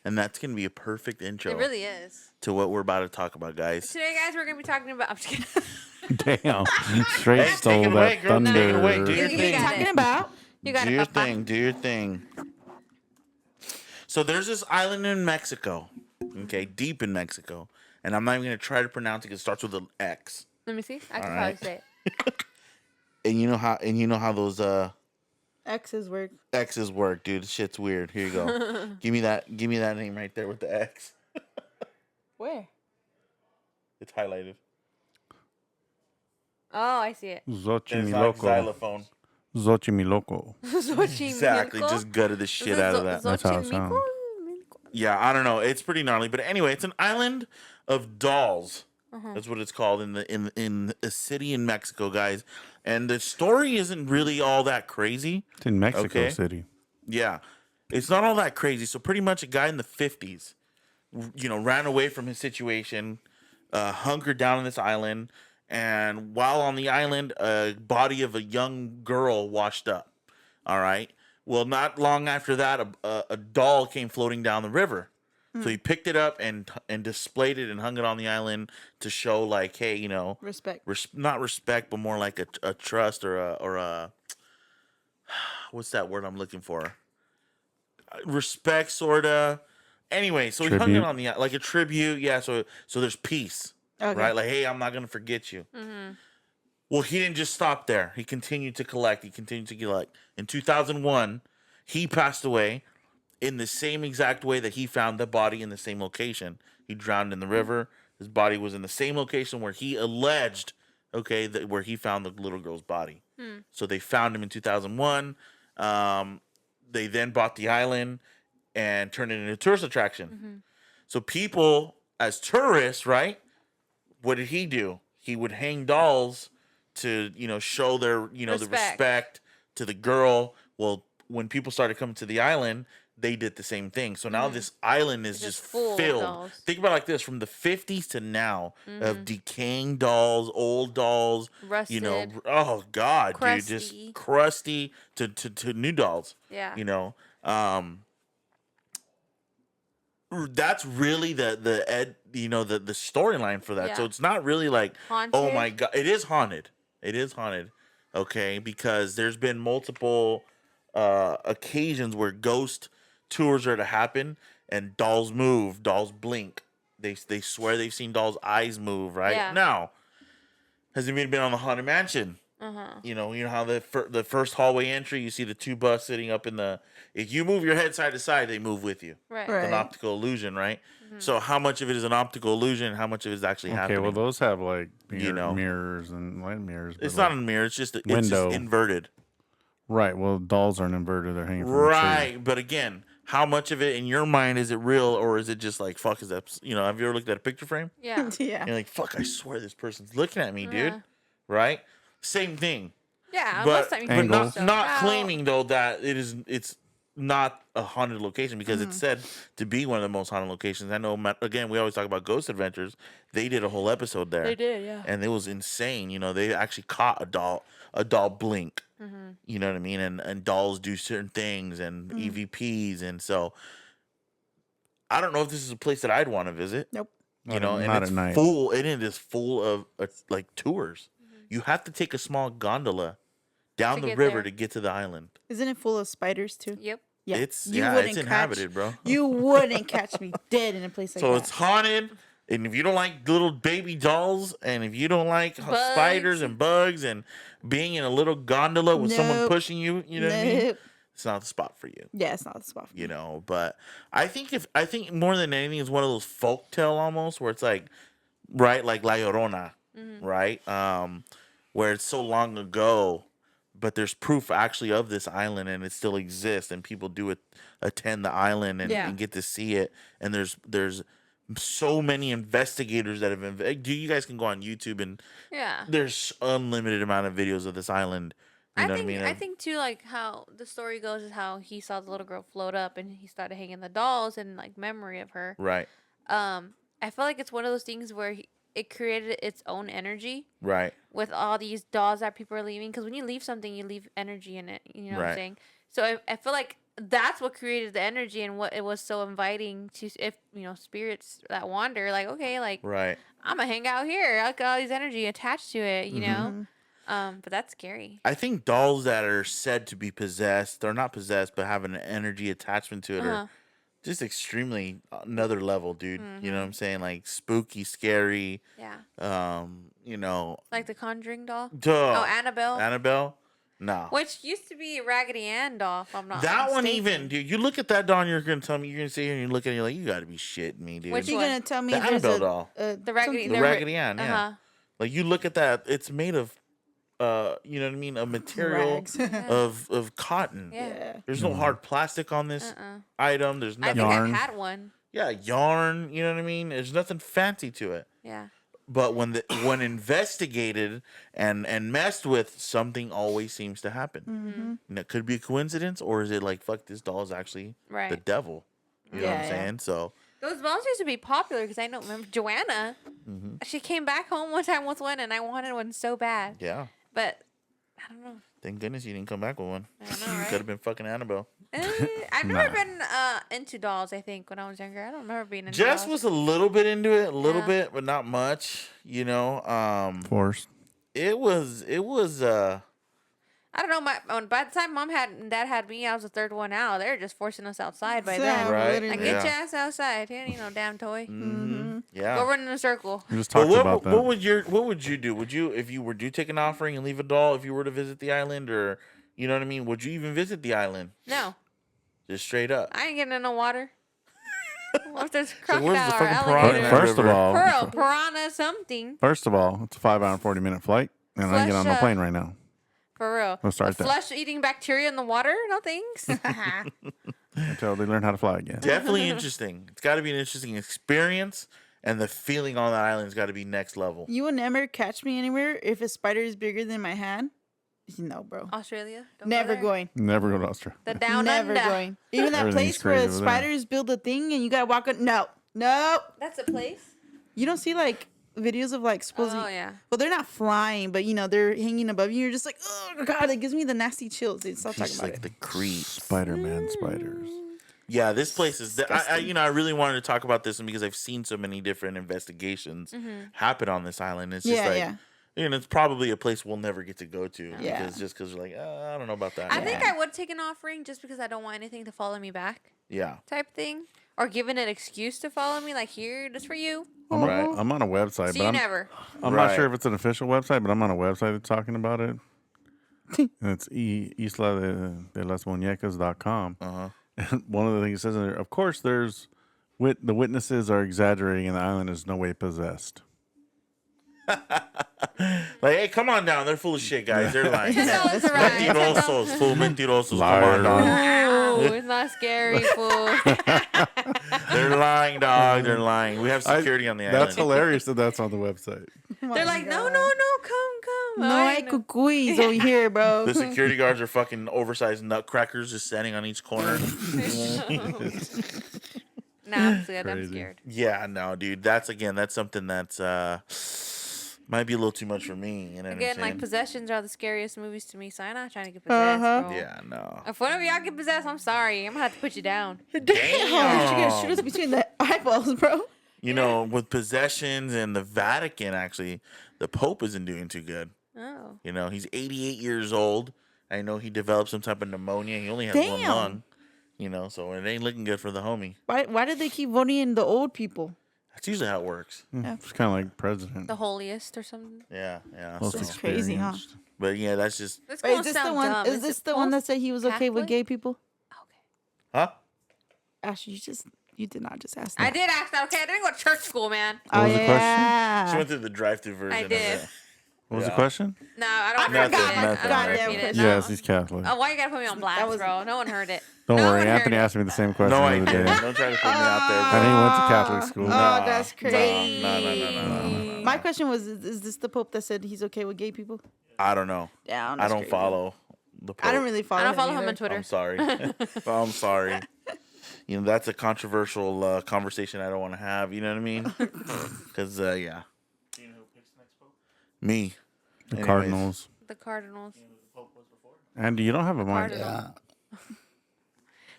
And that's gonna be a perfect intro It really is. to what we're about to talk about, guys. Today, guys, we're gonna be talking about. I'm just kidding. Damn. Straight Hey, stole take it away, that girl. thunder. Take it away. Do your You thing. got Talking it. about You got Do it, your Papa. thing. Do your thing. So there's this island in Mexico, okay, deep in Mexico, and I'm not even gonna try to pronounce it. 'Cause it starts with an X. Let me see. I can All probably right. say it. And you know how those X's work. X's work, dude. Shit's weird. Here you go. Give me that name right there with the X. Where? It's highlighted. Oh, I see it. It's Xochimilco. xylophone. Xochimilco. Exactly. Just gutted the shit out of that. That's how it sounds. Yeah, I don't know. It's pretty gnarly, but anyway, it's an island of dolls. That's what it's called in a city in Mexico, guys. And the story isn't really all that crazy. It's in Mexico Okay. City. Yeah, it's not all that crazy. So pretty much a guy in the 50s, ran away from his situation, hunkered down on this island, and while on the island, a body of a young girl washed up. All right. Well, not long after that, a doll came floating down the river. So he picked it up and displayed it and hung it on the island to show, like, hey, Respect. not respect, but more like a trust or a what's that word I'm looking for? Respect, sorta. Anyway, so he hung it Tribute. on the like a tribute. Yeah, so there's peace, Okay. right? Like, hey, I'm not gonna forget you. Well, he didn't just stop there. He continued to collect. In 2001, he passed away in the same exact way that he found the body in the same location. He drowned in the river. His body was in the same location where he alleged, where he found the little girl's body. So they found him in 2001. They then bought the island and turned it into a tourist attraction. So people, as tourists, right? What did he do? He would hang dolls to, show their, the Respect. respect to the girl. Well, when people started coming to the island, they did the same thing. So now this island is just full of filled. dolls. Think about it like this: from the 50s to now, of decaying dolls, old dolls, you know. Rusted. Oh God, dude, Crusty. just crusty to new dolls. Yeah. You know, that's really the storyline for that. So Yeah. it's not really like, oh Haunted? my God, it is haunted. It is haunted. Okay, because there's been multiple occasions where ghost tours are to happen and dolls move, dolls blink. They swear they've seen dolls' eyes move. Right Yeah. now, has anybody been on the haunted mansion? You know how the first hallway entry, you see the two busts sitting up in the. If you move your head side to side, they move with you. Right. Right. It's an optical illusion, right? So how much of it is an optical illusion? And how much of it is actually Okay, happening? well, those have like You know. mirrors and light mirrors. But It's like, not a mirror. It's just window. inverted. right. Well, dolls aren't inverted; they're hanging from a tree. Right, but again, how much of it in your mind is it real, or is it just like fuck? Is that have you ever looked at a picture frame? Yeah. Yeah. You're like, fuck, I swear this person's looking at me, dude. Yeah. Right? Same thing. Yeah. But, Most time you but can not, do so. not Now- claiming though that it's not a haunted location because it's said to be one of the most haunted locations. I know. Again, we always talk about Ghost Adventures. They did a whole episode there. They did, yeah. And it was insane. They actually caught a doll blink. You know what I mean? And dolls do certain things and EVPs, and so I don't know if this is a place that I'd want to visit. Nope. And not it's at night. full. It is full of like tours. You have to take a small gondola down To the get river there. to get to the island. Isn't it full of spiders too? Yep. Yeah. It's You it's wouldn't inhabited, bro. You wouldn't catch me dead in a place like So that. it's haunted, and if you don't like little baby dolls, and if you don't like spiders and bugs, and being in a little gondola with someone Nope. pushing you, you know what I mean? Nope. It's not the spot for you. Yeah, it's not the spot for me. But I think more than anything is one of those folktale almost where it's like, right, like La Llorona, right? Where it's so long ago, but there's proof actually of this island and it still exists, and people do attend the island and, Yeah. and get to see it. And there's so many investigators that have been. You guys can go on YouTube and Yeah. there's unlimited amount of videos of this island. You know what I mean? I think too, like how the story goes is how he saw the little girl float up and he started hanging the dolls and like memory of her. Right. I feel like it's one of those things where it created its own energy Right. with all these dolls that people are leaving. Because when you leave something, you leave energy in it. You know what I'm Right. saying? So I feel like that's what created the energy and what it was so inviting to, if spirits that wander. Like, okay, like Right. I'm gonna hang out here. I got all these energy attached to it. You know. But that's scary. I think dolls that are said to be possessed, they're not possessed, but have an energy attachment to it, are just extremely another level, dude. You know what I'm saying? Like spooky, scary. Yeah. Like the Conjuring doll. Duh. Oh, Annabelle. Annabelle? No. Which used to be a Raggedy Ann doll, if I'm not That one mistaken. even, dude. You look at that doll and you're gonna tell me, you're gonna sit here and you look at it, you're like, you gotta be shitting me, dude. Which You're one? gonna tell me The there's Annabelle a, doll. The Raggedy, The they're- Raggedy Ann, yeah. Uh-huh. Like you look at that, it's made of you know what I mean, a material rags. of cotton. Yeah. Yeah. There's no hard plastic on this item. There's I nothing. think Yarn. I've had one. Yeah, yarn. You know what I mean? There's nothing fancy to it. Yeah. But when investigated and messed with, something always seems to happen. And it could be a coincidence, or is it like, fuck, this doll is actually the Right. devil? You know what I'm Yeah, yeah. saying? So Those dolls used to be popular because I don't remember Joanna. She came back home one time with one, and I wanted one so bad. yeah, But I don't know. thank goodness you didn't come back with one. I know, You right? could have been fucking Annabelle. I've never been into dolls. I think when I was younger, I don't remember being into Jess dolls. was a little bit into it, a little Yeah. bit, but not much. You know, Forced. it was I don't know. By the time Mom and Dad had me, I was the third one out. They were just forcing us outside by then. Right. literally. Like, Yeah. get your ass outside. Damn toy. yeah. Go run in a circle. We just But talked about that. what would you do? Would you, if you were to take an offering and leave a doll, if you were to visit the island, or you know what I mean? Would you even visit the island? No, Just straight up. I ain't getting in no water. What if there's So where's the crocodile or fucking piranha alligator? at? First of River. all, Pearl, piranha, something. it's a 5-hour and 40-minute flight, and I ain't get on no Flush, plane right now. For real. We'll start there. Flesh-eating bacteria in the water? No thanks. Until they learn how to fly again. Definitely interesting. It's got to be an interesting experience, and the feeling on that island's got to be next level. You will never catch me anywhere if a spider is bigger than my hand. No, bro. Australia? Don't go Never there. going. Never go to Australia. The down Never under. going. Even that Everything's place where crazy over there. spiders build a thing and you gotta walk on. No. No. That's a place? You don't see like videos of like supposedly. Oh, yeah. Well, they're not flying, but you know they're hanging above you. You're just like, oh god, it gives me the nasty chills. Dude, stop talking He's about like it. the creep. Spider-Man spiders. Yeah, this place is. I really wanted to talk about this one because I've seen so many different investigations happen on this island. It's just Yeah, like, yeah. it's probably a place we'll never get to go to. Yeah. Because we're like, I don't know about that. I think I would take an offering just because I don't want anything to follow me back Yeah. type thing. Or given an excuse to follow me, like, here, this for you. I'm, Right. I'm on a website, See but you I'm never. not Right. sure if it's an official website, but I'm on a website that's talking about it. And it's isla de las muñecas.com. Uh-huh. And one of the things it says in there, of course, the witnesses are exaggerating and the island is no way possessed. Like, hey, come on down. They're full of shit, guys. They're lying. $10 a ride. Mentirosos. Full mentirosos. Come Liar. on, dog. Oh, it's not scary, fool. They're lying, dog. They're lying. We have security on the island. That's hilarious that that's on the website. They're like, no, come. No hay cucuys over here, bro. The security guards are fucking oversized nutcrackers just standing on each corner. Nah, I'm scared. I'm Crazy. scared. Yeah, no, dude. That's something that's might be a little too much for me. You know what Again, I'm like saying? possessions are the scariest movies to me, so I'm not trying to get possessed, bro. Yeah, no. If one of y'all get possessed, I'm sorry. I'm gonna have to put you down. Damn, you're gonna shoot us between the eyeballs, bro. You know, with possessions and the Vatican, actually, the Pope isn't doing too good. Oh. You know, he's 88 years old. I know he developed some type of pneumonia. He only has one Damn. lung. You know, so it ain't looking good for the homie. Why did they keep voting in the old people? That's usually how it works. It's kind of like president. The holiest or something. Yeah, yeah. Most So, That's crazy, huh? experienced. but yeah, that's just, This Wait, is this the one? Is this the one that said he was okay with Catholic? gay people? Okay. huh? Ashley, you did not just ask I that. did ask that. Okay, I didn't go to church school, man. What was the question? She Yeah. went through the drive-through version. I Of did. it. What was the Yeah. question? No, I don't Nothing, repeat it. I nothing. don't Goddamn repeat it. question. No. Yes, he's Catholic. Oh, why you gotta put me on blast, was- bro? No one heard it. Don't No worry, one Anthony heard it. asked me the same question No, the I other didn't. day. Don't try to put me out there, And bro. he went to Catholic school. Oh, that's crazy. No. My question was: is this the Pope that said he's okay with gay people? I don't know. Yeah, I don't follow the Pope. I don't really follow. I don't follow him either. on Twitter. I'm sorry. I'm sorry. You know, that's a controversial conversation I don't want to have. You know what I mean? Because, yeah. Me. The Anyways. Cardinals. The Cardinals. Andy, you don't have a mic. Cardinal.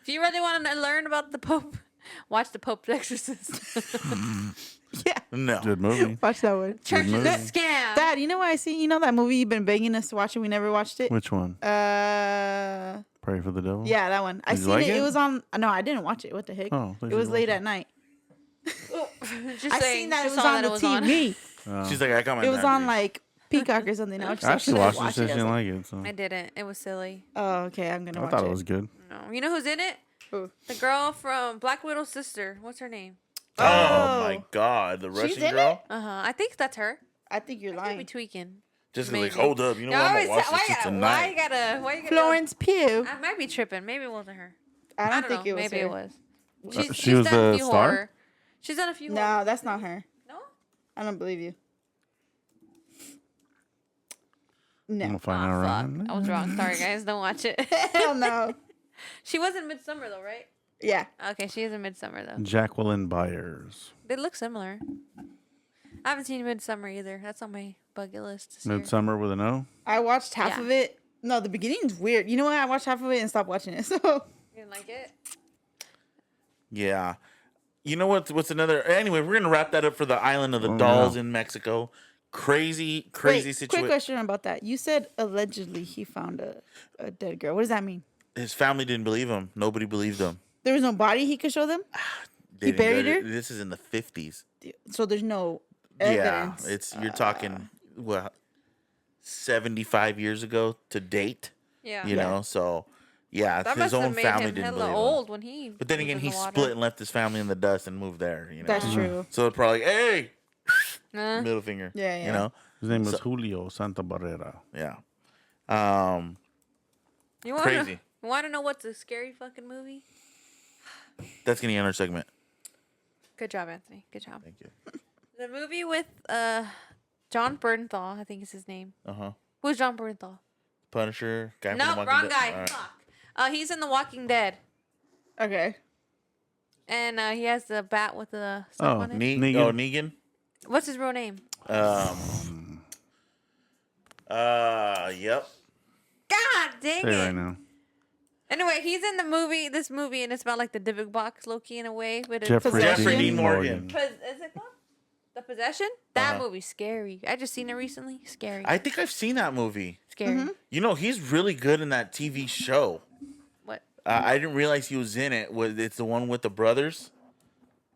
If you really want to learn about the Pope, watch the Pope's Exorcist. Yeah, No. Good movie. watch that one. Church is a movie. scam. Dad, you know what I see? You know that movie you've been begging us to watch and we never watched it? Which one? Yeah, Pray for the Devil? that one. I Did you seen like it. it? It was on. No, I didn't watch it. What the heck? Oh, It was late at night. Just I saying, seen that it just was saw on that the it was on. TV. She's like, I got my It was time, on dude. like Peacock or something. I was just I like, actually should I watched it. watch She I didn't was like it. So. I didn't. It was silly. Oh, okay. I'm gonna I watch thought it. it was good. No, you know who's in it? Who? The girl from Black Widow's sister. What's her name? Oh, my God. The Russian in girl? Uh huh. I think that's her. I think you're I could be lying. tweaking. Just like, Maybe. hold up. You know No, what? I'm always going to watch why this shit you gotta- tonight. Why you gotta? Florence Pugh. I might be tripping. Maybe it wasn't her. I don't think know. it was Maybe her. it was. She She's was done a the few star? horror. She's done a few. horror. No, that's not her. No. I don't believe you. I'm No. gonna find Oh, out right fuck. now. I was wrong. Sorry, guys. Don't watch it. Hell no. She was in Midsummer though, right? Yeah. Okay, she is in Midsummer though. Jacqueline Byers. They look similar. I haven't seen Midsummer either. That's on my bucket list. this year. Midsummer with an O. I watched half Yeah. of it. No, the beginning's weird. You know what? I watched half of it and stopped watching it. So You didn't like it? Yeah. You know what's another? Anyway, we're going to wrap that up for the Island of the Oh, Dolls no. in Mexico. Crazy Wait, situation. quick question about that. You said allegedly he found a dead girl. What does that mean? His family didn't believe him. Nobody believed him. There was no body he could show them? They He didn't buried get it. her? This is in the 50s. So there's no Yeah. evidence. You're talking, what, 75 years ago to date? Yeah. You know, so yeah, That his must have own made family him didn't hella believe him. old when he. But then was again, in he the water. split and left his family in the dust and moved there. You know, That's true. so they're probably like, hey, middle finger. Yeah, yeah. You know, His name was Julio Santa Barrera. yeah. You want Crazy. You want to know what's a scary fucking movie? That's gonna end our segment. Good job, Anthony. Good job. Thank you. The movie with John Bernthal, I think is his name. Uh huh. Who's John Bernthal? Punisher. Guy from No, The Walking wrong Dead. guy. All right. Fuck. He's in The Walking Dead, Okay. and he has the bat with the stuff Oh, on it. Negan. Negan. What's his real name? Yep. God dang Say it! right now. Anyway, he's in this movie, and it's about like the Dybbuk box, Loki, in a way. With Jeffrey Possession? Dean Morgan. Is it called The Possession? That movie's scary. I just seen it recently. Scary. I think I've seen that movie. Scary. You know, he's really good in that TV show. What? I didn't realize he was in it. It's the one with the brothers,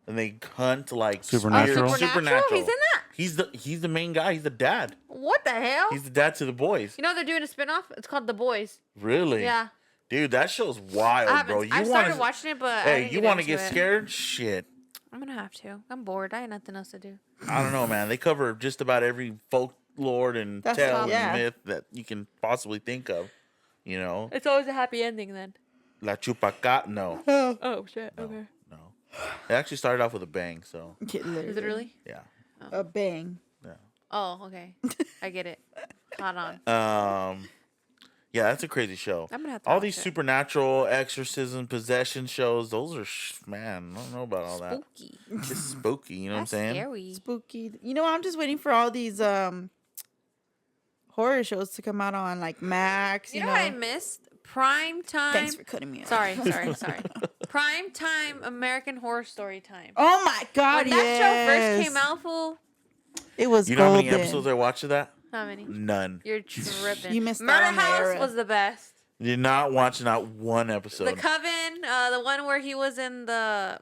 and they hunt like Supernatural? Supernatural. He's in that. He's the main guy. He's the dad. What the hell? He's the dad to the boys. You know they're doing a spinoff. It's called The Boys. Really? Yeah. Dude, that show's wild, I bro. started watching it, but I Hey, didn't you want to get scared? Shit. I'm gonna have to. I'm bored. I had nothing else to do. I don't know, man. They cover just about every folklore and That's tale tough. and Yeah. myth that you can possibly think of. You know, It's always a happy ending then. La Chupacat. No, Oh shit. Okay. no. It actually started off with a bang. So Is it really? yeah. A bang? Oh, okay. I get it. Caught on. Yeah, that's a crazy show. I'm gonna have to All watch these it. supernatural, exorcism, possession shows. Those are man. I don't know about all that. Spooky. It's spooky. You know That's what I'm saying? scary. Spooky. You know, I'm just waiting for all these horror shows to come out on like Max. You know what I missed? Prime time. Thanks for cutting me off. Sorry. Prime time American Horror Story time. Oh my God! When that show first yes. came out, fool. it was You know how many golden. episodes I watched of that? How many? None. You're tripping. You missed out Murder on the House era. was the best. Did not watch not one episode. The Coven, the one where he was in the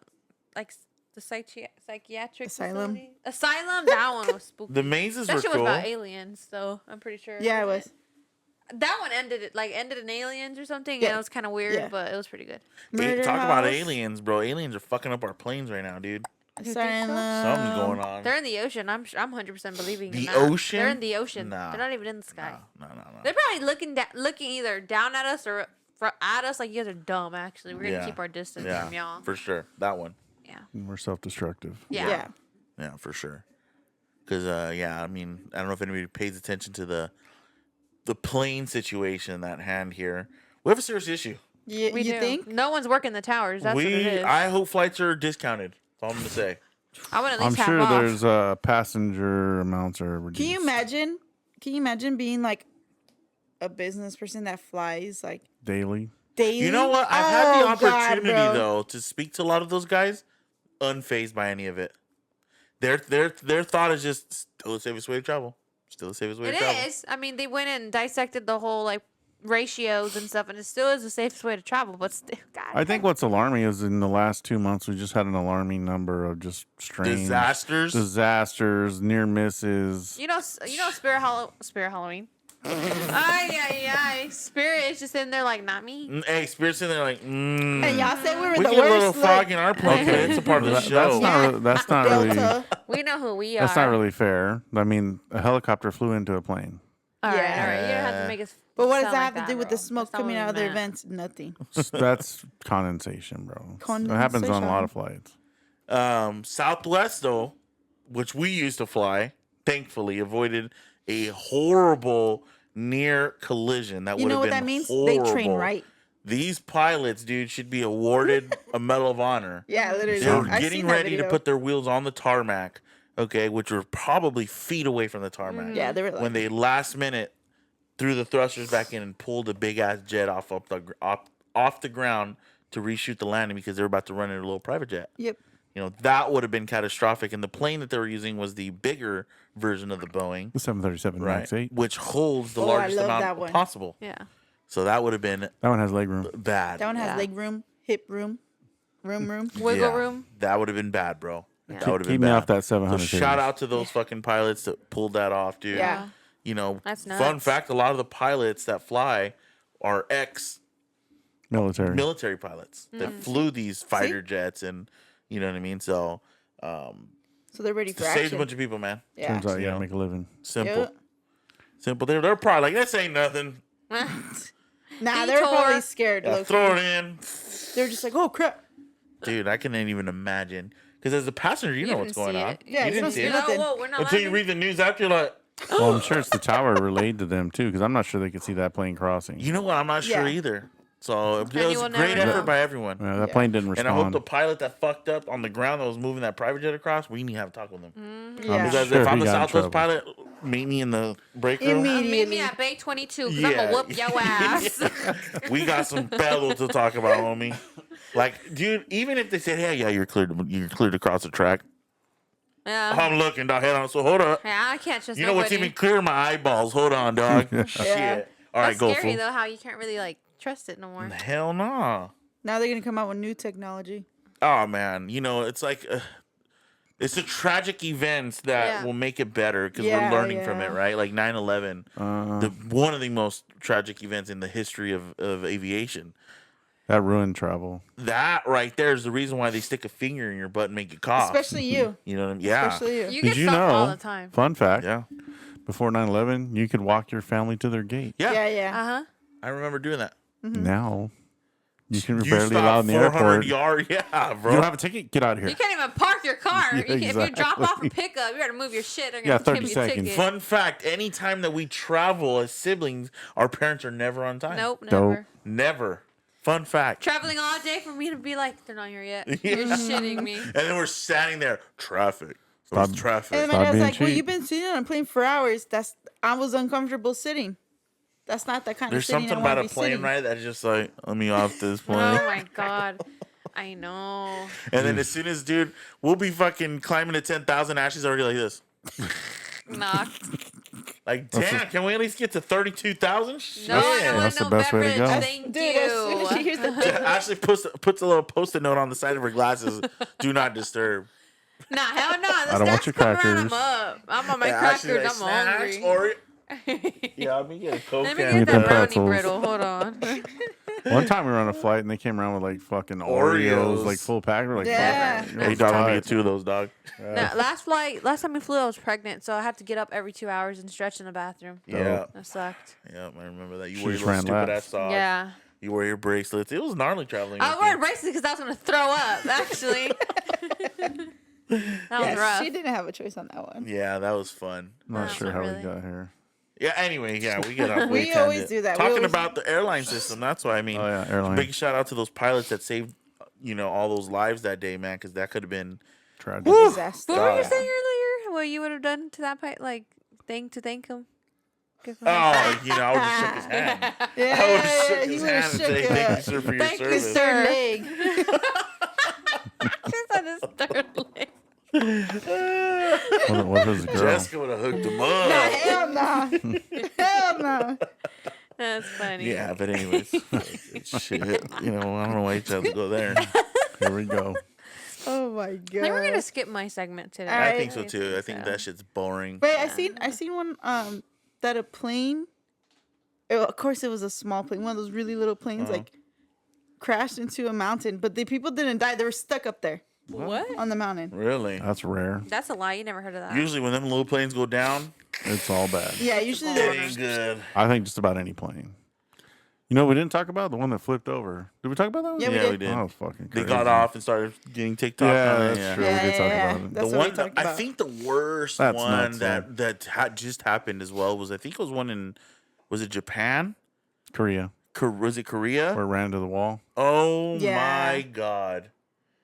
the psychiatric Asylum? facility. Asylum. That one was spooky. The mazes That were shit cool. was about aliens, so I'm pretty sure. Yeah, it was. That one ended in aliens or something. Yeah. And it was kind of weird, Yeah. but it was pretty good. Murder Talk about House. aliens, bro. Aliens are fucking up our planes right now, dude. Silent Something's going on. They're in the ocean. I'm 100% believing The in that. ocean? They're in the ocean. Nah. They're not even in the sky. No. They're probably looking either down at us or at us. Like, you guys are dumb. Actually, we're gonna keep our distance Yeah, from y'all. for sure. That one. Yeah. We're self-destructive. Yeah. Yeah. Yeah, for sure. Because, I mean, I don't know if anybody pays attention to the plane situation at hand here. We have a serious issue. You We do. think? No one's working the towers. That's what it is. I hope flights are discounted. That's all I'm going to say. I want at I'm least have sure off. there's passenger amounts are reduced. Can you imagine? Can you imagine being like a business person that flies like daily? daily? You know what? I've had the Oh, God, opportunity, bro. though, to speak to a lot of those guys, unfazed by any of it. Their thought is just still the safest way to travel. Still the safest way It to travel. is. I mean, they went and dissected the whole ratios and stuff, and it still is the safest way to travel. But still, God. I think what's alarming is in the last 2 months we just had an alarming number of just strange disasters, near misses. You know, Spirit Halloween. Ay. Spirit is just in there like, not me. Hey, Spirit's in there like, And y'all said we were we the get a little worst. fog in our plane, but it's a part of the show. That's not really. Delta. We know who we are. That's not really fair. I mean, a helicopter flew into a plane. All right. Yeah. You don't have to make us. But what does sound that like have to do with the bro. smoke That's not coming what out of we their meant. vents? Nothing. That's condensation, bro. It happens on a lot of flights. Southwest, though, which we used to fly, thankfully avoided a horrible near collision. That You would know have what been that means? horrible. They train right. These pilots, dude, should be awarded a Medal of Honor. Yeah, literally. They were I getting seen that ready to video. put their wheels on the tarmac, okay, which were probably feet away from the tarmac. Yeah, they were like, When they last minute threw the thrusters back in and pulled a big ass jet off the ground to reshoot the landing because they were about to run in a little private jet. Yep. You know, that would have been catastrophic. And the plane that they were using was the bigger version of the Boeing, The 737 right? MAX 8. Which holds the Oh, I largest love amount that one. possible. Yeah. So that would have been That one has leg room. bad. That one has Yeah. leg room, hip room, room. Wiggle room. That would have been bad, bro. Yeah. That would have been Keep me bad. off that 700. So shout out to those fucking pilots that pulled that off, dude. Yeah. You know, That's fun nuts. fact, a lot of the pilots that fly are military. military pilots that flew these fighter jets and you know what I mean? So So they're ready for saved a action. bunch of people, man. Yeah. Turns out you You gotta know. make a living. Simple. Yep. Simple. They're probably like, this ain't nothing. Nah, they were probably Detour. scared. Yeah, low-key. throw it in. They were just like, oh crap. Dude, I couldn't even imagine. Because as a passenger, you know what's didn't going see on. it. Yeah, you you didn't don't see see it. nothing. Whoa, we're not Until you laughing. read the news after, you're like, Well, I'm sure it's the tower relayed to them too, because I'm not sure they could see that plane crossing. You know what? I'm not sure Yeah. either. So it And was you a will great never effort know. by everyone. Yeah, that Yeah. plane didn't And I hope respond. the pilot that fucked up on the ground that was moving that private jet across, we need to have a talk with him. Yeah. Because Sure, if I'm he the got in Southwest trouble. pilot, meet me in the break room. Meet Immediately. me at Bay 22 because I'm Yeah. going to whoop your ass. We got some fellow to talk about, homie. Like, dude, even if they said, "Hey, yeah, you're cleared to cross the track," Yeah. I'm looking, dog. Head on. So hold up. Yeah, I can't trust You know what's nobody. even clear? My eyeballs. Hold on, dog. Yeah. Shit. All right, That's go scary, fool. though, how you can't really, like, trust it no more. Hell no. Now they're gonna come out with new technology. Oh man, it's like it's the tragic events that Yeah. will make it better because Yeah, we're learning from it, yeah. right? Like 9/11, Uh, one of the most tragic events in the history of aviation. that ruined travel. That right there is the reason why they stick a finger in your butt and make you cough. Especially you. You know what I mean? Yeah. Especially you. You Did get you stopped all know? the time. Fun fact: Yeah. before 9/11, you could walk your family to their gate. Yeah. Yeah, yeah. Uh-huh. I remember doing that. Now, you can You barely stop allow in the 400 airport. yard. Yeah, You bro. don't have a ticket. Get out of You here. can't even park your car. Yeah, If you drop off or exactly. pick up, you got to move your shit. They're Yeah, going to 30 give you a seconds. ticket. Fun fact, anytime that we travel as siblings, our parents are never on time. Nope, Dope. never. Never. Fun fact. Traveling all day for me to be like, they're not here yet. Yeah. You're shitting me. And then we're standing there. Traffic. There's Stop. traffic. And my Stop dad's being like, "Well, cheap. you've been sitting on a plane for hours. I was uncomfortable sitting. That's not the kind There's of sitting something I wanna about a be plane sitting." ride that's just like, let me off this plane. Oh my God. I know. And then as soon as, dude, we'll be fucking climbing to 10,000. Ashley's already like this. Knocked. Like, damn, can we at least get to 32,000? No, I don't want That's the no best way to beverage. go. Thank Dude, as soon as she you. hears the thing, Ashley puts a little post-it note on the side of her glasses. Do not disturb. Nah, hell no. I don't want your Coming around, I'm crackers. up. I'm on my And Ashley's crackers. like, I'm snacks, hungry. Oreo. Yeah, let me get a Coke. Let me can. get that the brownie pretzels. brittle. Hold on. One time we were on a flight and they came around with like fucking Oreos, Oreos. like full pack. We're like, Yeah. fuck, Hey, it's dog, let me tight. get two of those, dog. Now, last time we flew, I was pregnant, so I had to get up every 2 hours and stretch in the bathroom. Yeah. That sucked. Yeah, I remember that. You She wear your just little ran stupid laps. ass socks. Yeah. You wear your bracelets. It was gnarly traveling. I with wore you. braces because I was going to throw up, actually. That was yeah, rough. she didn't have a choice on that one. Yeah, that was fun. I'm not No, sure not how really. we got here. Yeah, anyway, yeah, we get off. We always do that. We Talking always- about the airline system, that's why I mean. Oh yeah, airline Big shout out to those pilots that saved, all those lives that day, man, because that could have been. tragic. Disaster. What were you God. saying earlier? What you would have done to that pipe? Like, thank him? Give him Oh, I would have shook his hand. I would have Yeah, shook he his would hand have and shook say, "Thank you, sir, for your Thank you, service." his sir. third leg. Just on his third leg. What was the girl? Jessica would have hooked him Nah, up. hell no. Hell no. That's funny. Yeah, but anyways, shit. I don't know why you chose to go there. Here we go. Oh my I god. think we're gonna skip my segment today. All I right. think so too. I think so. that shit's boring. Wait, I seen one that a plane. Of course, it was a small plane, one of those really little planes, like crashed into a mountain. But the people didn't die; they were stuck up there What? on the mountain. Really? That's rare. That's a lie. You never heard of that. Usually, when them little planes go down, It's all bad. Yeah, usually it they're ain't good. I think just about any plane. You know, we didn't talk about the one that flipped over. Did we talk about that one? Yeah, we Yeah, did. we did. Oh, fucking They crazy. got off and started getting TikTok. Yeah, on it, that's yeah. true. We did talk about it. That's The what we one talked I about. think the worst That's one nuts, that had just happened as well was it one in was it Japan? Korea, Was it Korea? where it ran into the wall. Oh Yeah. my god!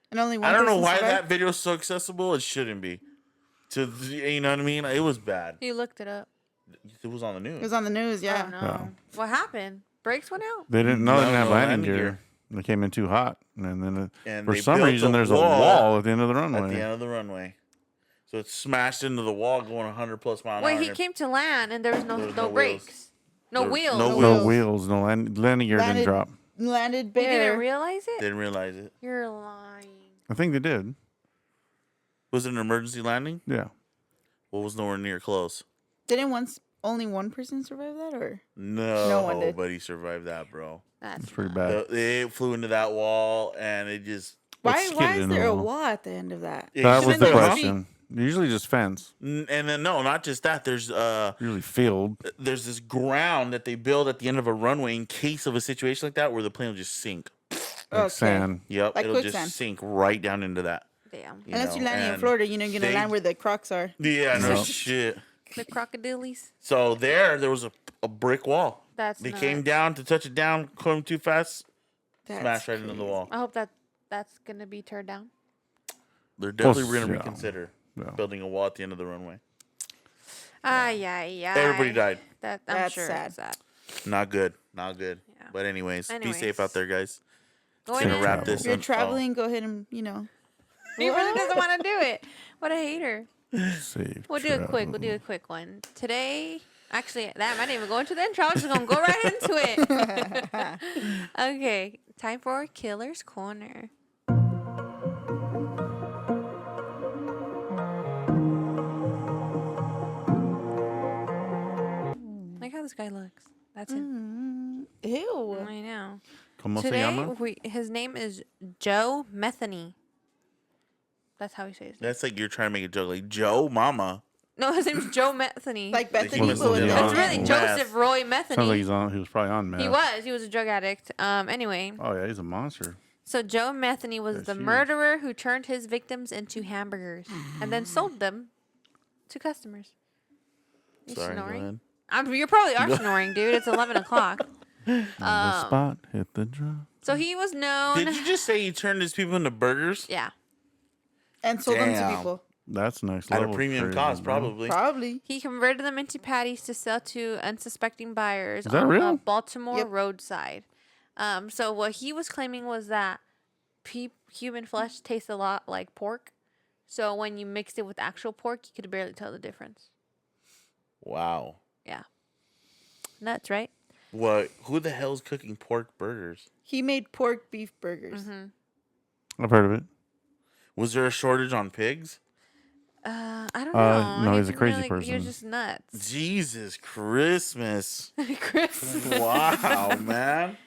and only one. I don't know person why survived. that video is so accessible. It shouldn't be. You know what I mean? It was bad. You looked it up. It was on the news. It was on the news. Yeah. Oh no. Oh. What happened? Brakes went out. They didn't. No, they didn't have No landing gear. They came in too hot, and then And for they some built reason a there's a wall wall at the end of the runway. At the end of the runway. So it smashed into the wall going 100 plus mile an hour. Wait, he and came to land and there was no There was no no brakes, wheels. no There was wheels. no No wheels. wheels, no landing gear didn't Landed- drop. Landed You bare. didn't realize it? Didn't realize it. You're lying. I think they did. Was it an emergency landing? Yeah. Well, it was nowhere near close. Didn't only one person survive that, or No, one did. nobody survived that, bro. That's It's pretty not- bad. It flew into that wall and it just. why? skid Why is in the there a wall. wall at the end of that? it That was shouldn't the there be? question. Usually just fence. And then no, not just that. Usually field. There's this ground that they build at the end of a runway in case of a situation like that where the plane will just sink. Like Okay. sand. Yep, Like it'll quicksand. just sink right down into that. Damn. you Unless know, you're landing in and Florida, you're gonna they- land where the Crocs are. Yeah, no Yep. shit. The crocodiles. So there was a brick wall. That's They nuts. came down to touch it down, come too fast, That's smash right into the crazy. wall. I hope that's gonna be turned down. They're definitely Well, going to yeah. reconsider Yeah. building a wall at the end of the runway. Yeah. Everybody died. I'm That's sure. sad. It's sad. Not good. Not good. Yeah. But anyways, be Anyways. safe out there, guys. Going Gonna in. wrap this If you're up. traveling, go ahead and He really doesn't want to do it. What a hater. Safe We'll do it quick. We'll do a quick one. Today, actually, that might even go into the intro. I'm just going to go right into it. Okay. Time for Killer's Corner. Like how this guy looks. That's him. Ew. I know. ¿Cómo se Today, llama? his name is Joe Methany. That's how he says it. That's like you're trying to make a joke. Like, Joe, mama. No, his name's Joe Methany. Like Bethany, must but have with been no That's on really N. meth. Joseph Roy Methany. Sounds like he was probably on meth. He was a drug addict. Anyway, Oh yeah, he's a monster. so Joe Metheny was That's the huge. murderer who turned his victims into hamburgers and then sold them to customers. You Sorry, go snoring? ahead. You probably are snoring, dude. It's 11 o'clock. On the spot, hit the drum. So he was known. Did you just say he turned his people into burgers? Yeah. And sold them to Damn. people. That's next At level. a premium crazy, cost, bro. probably. Probably. He converted them into patties to sell to unsuspecting buyers Is that on a real? Baltimore Yep. roadside. So what he was claiming was that human flesh tastes a lot like pork. So when you mixed it with actual pork, you could barely tell the difference. Wow. Yeah. Nuts, right? What? Who the hell's cooking pork burgers? He made pork beef burgers. I've heard of it. Was there a shortage on pigs? I don't know. no, He he's a didn't crazy He was person. just nuts. Jesus Christmas. Chris. Wow, man.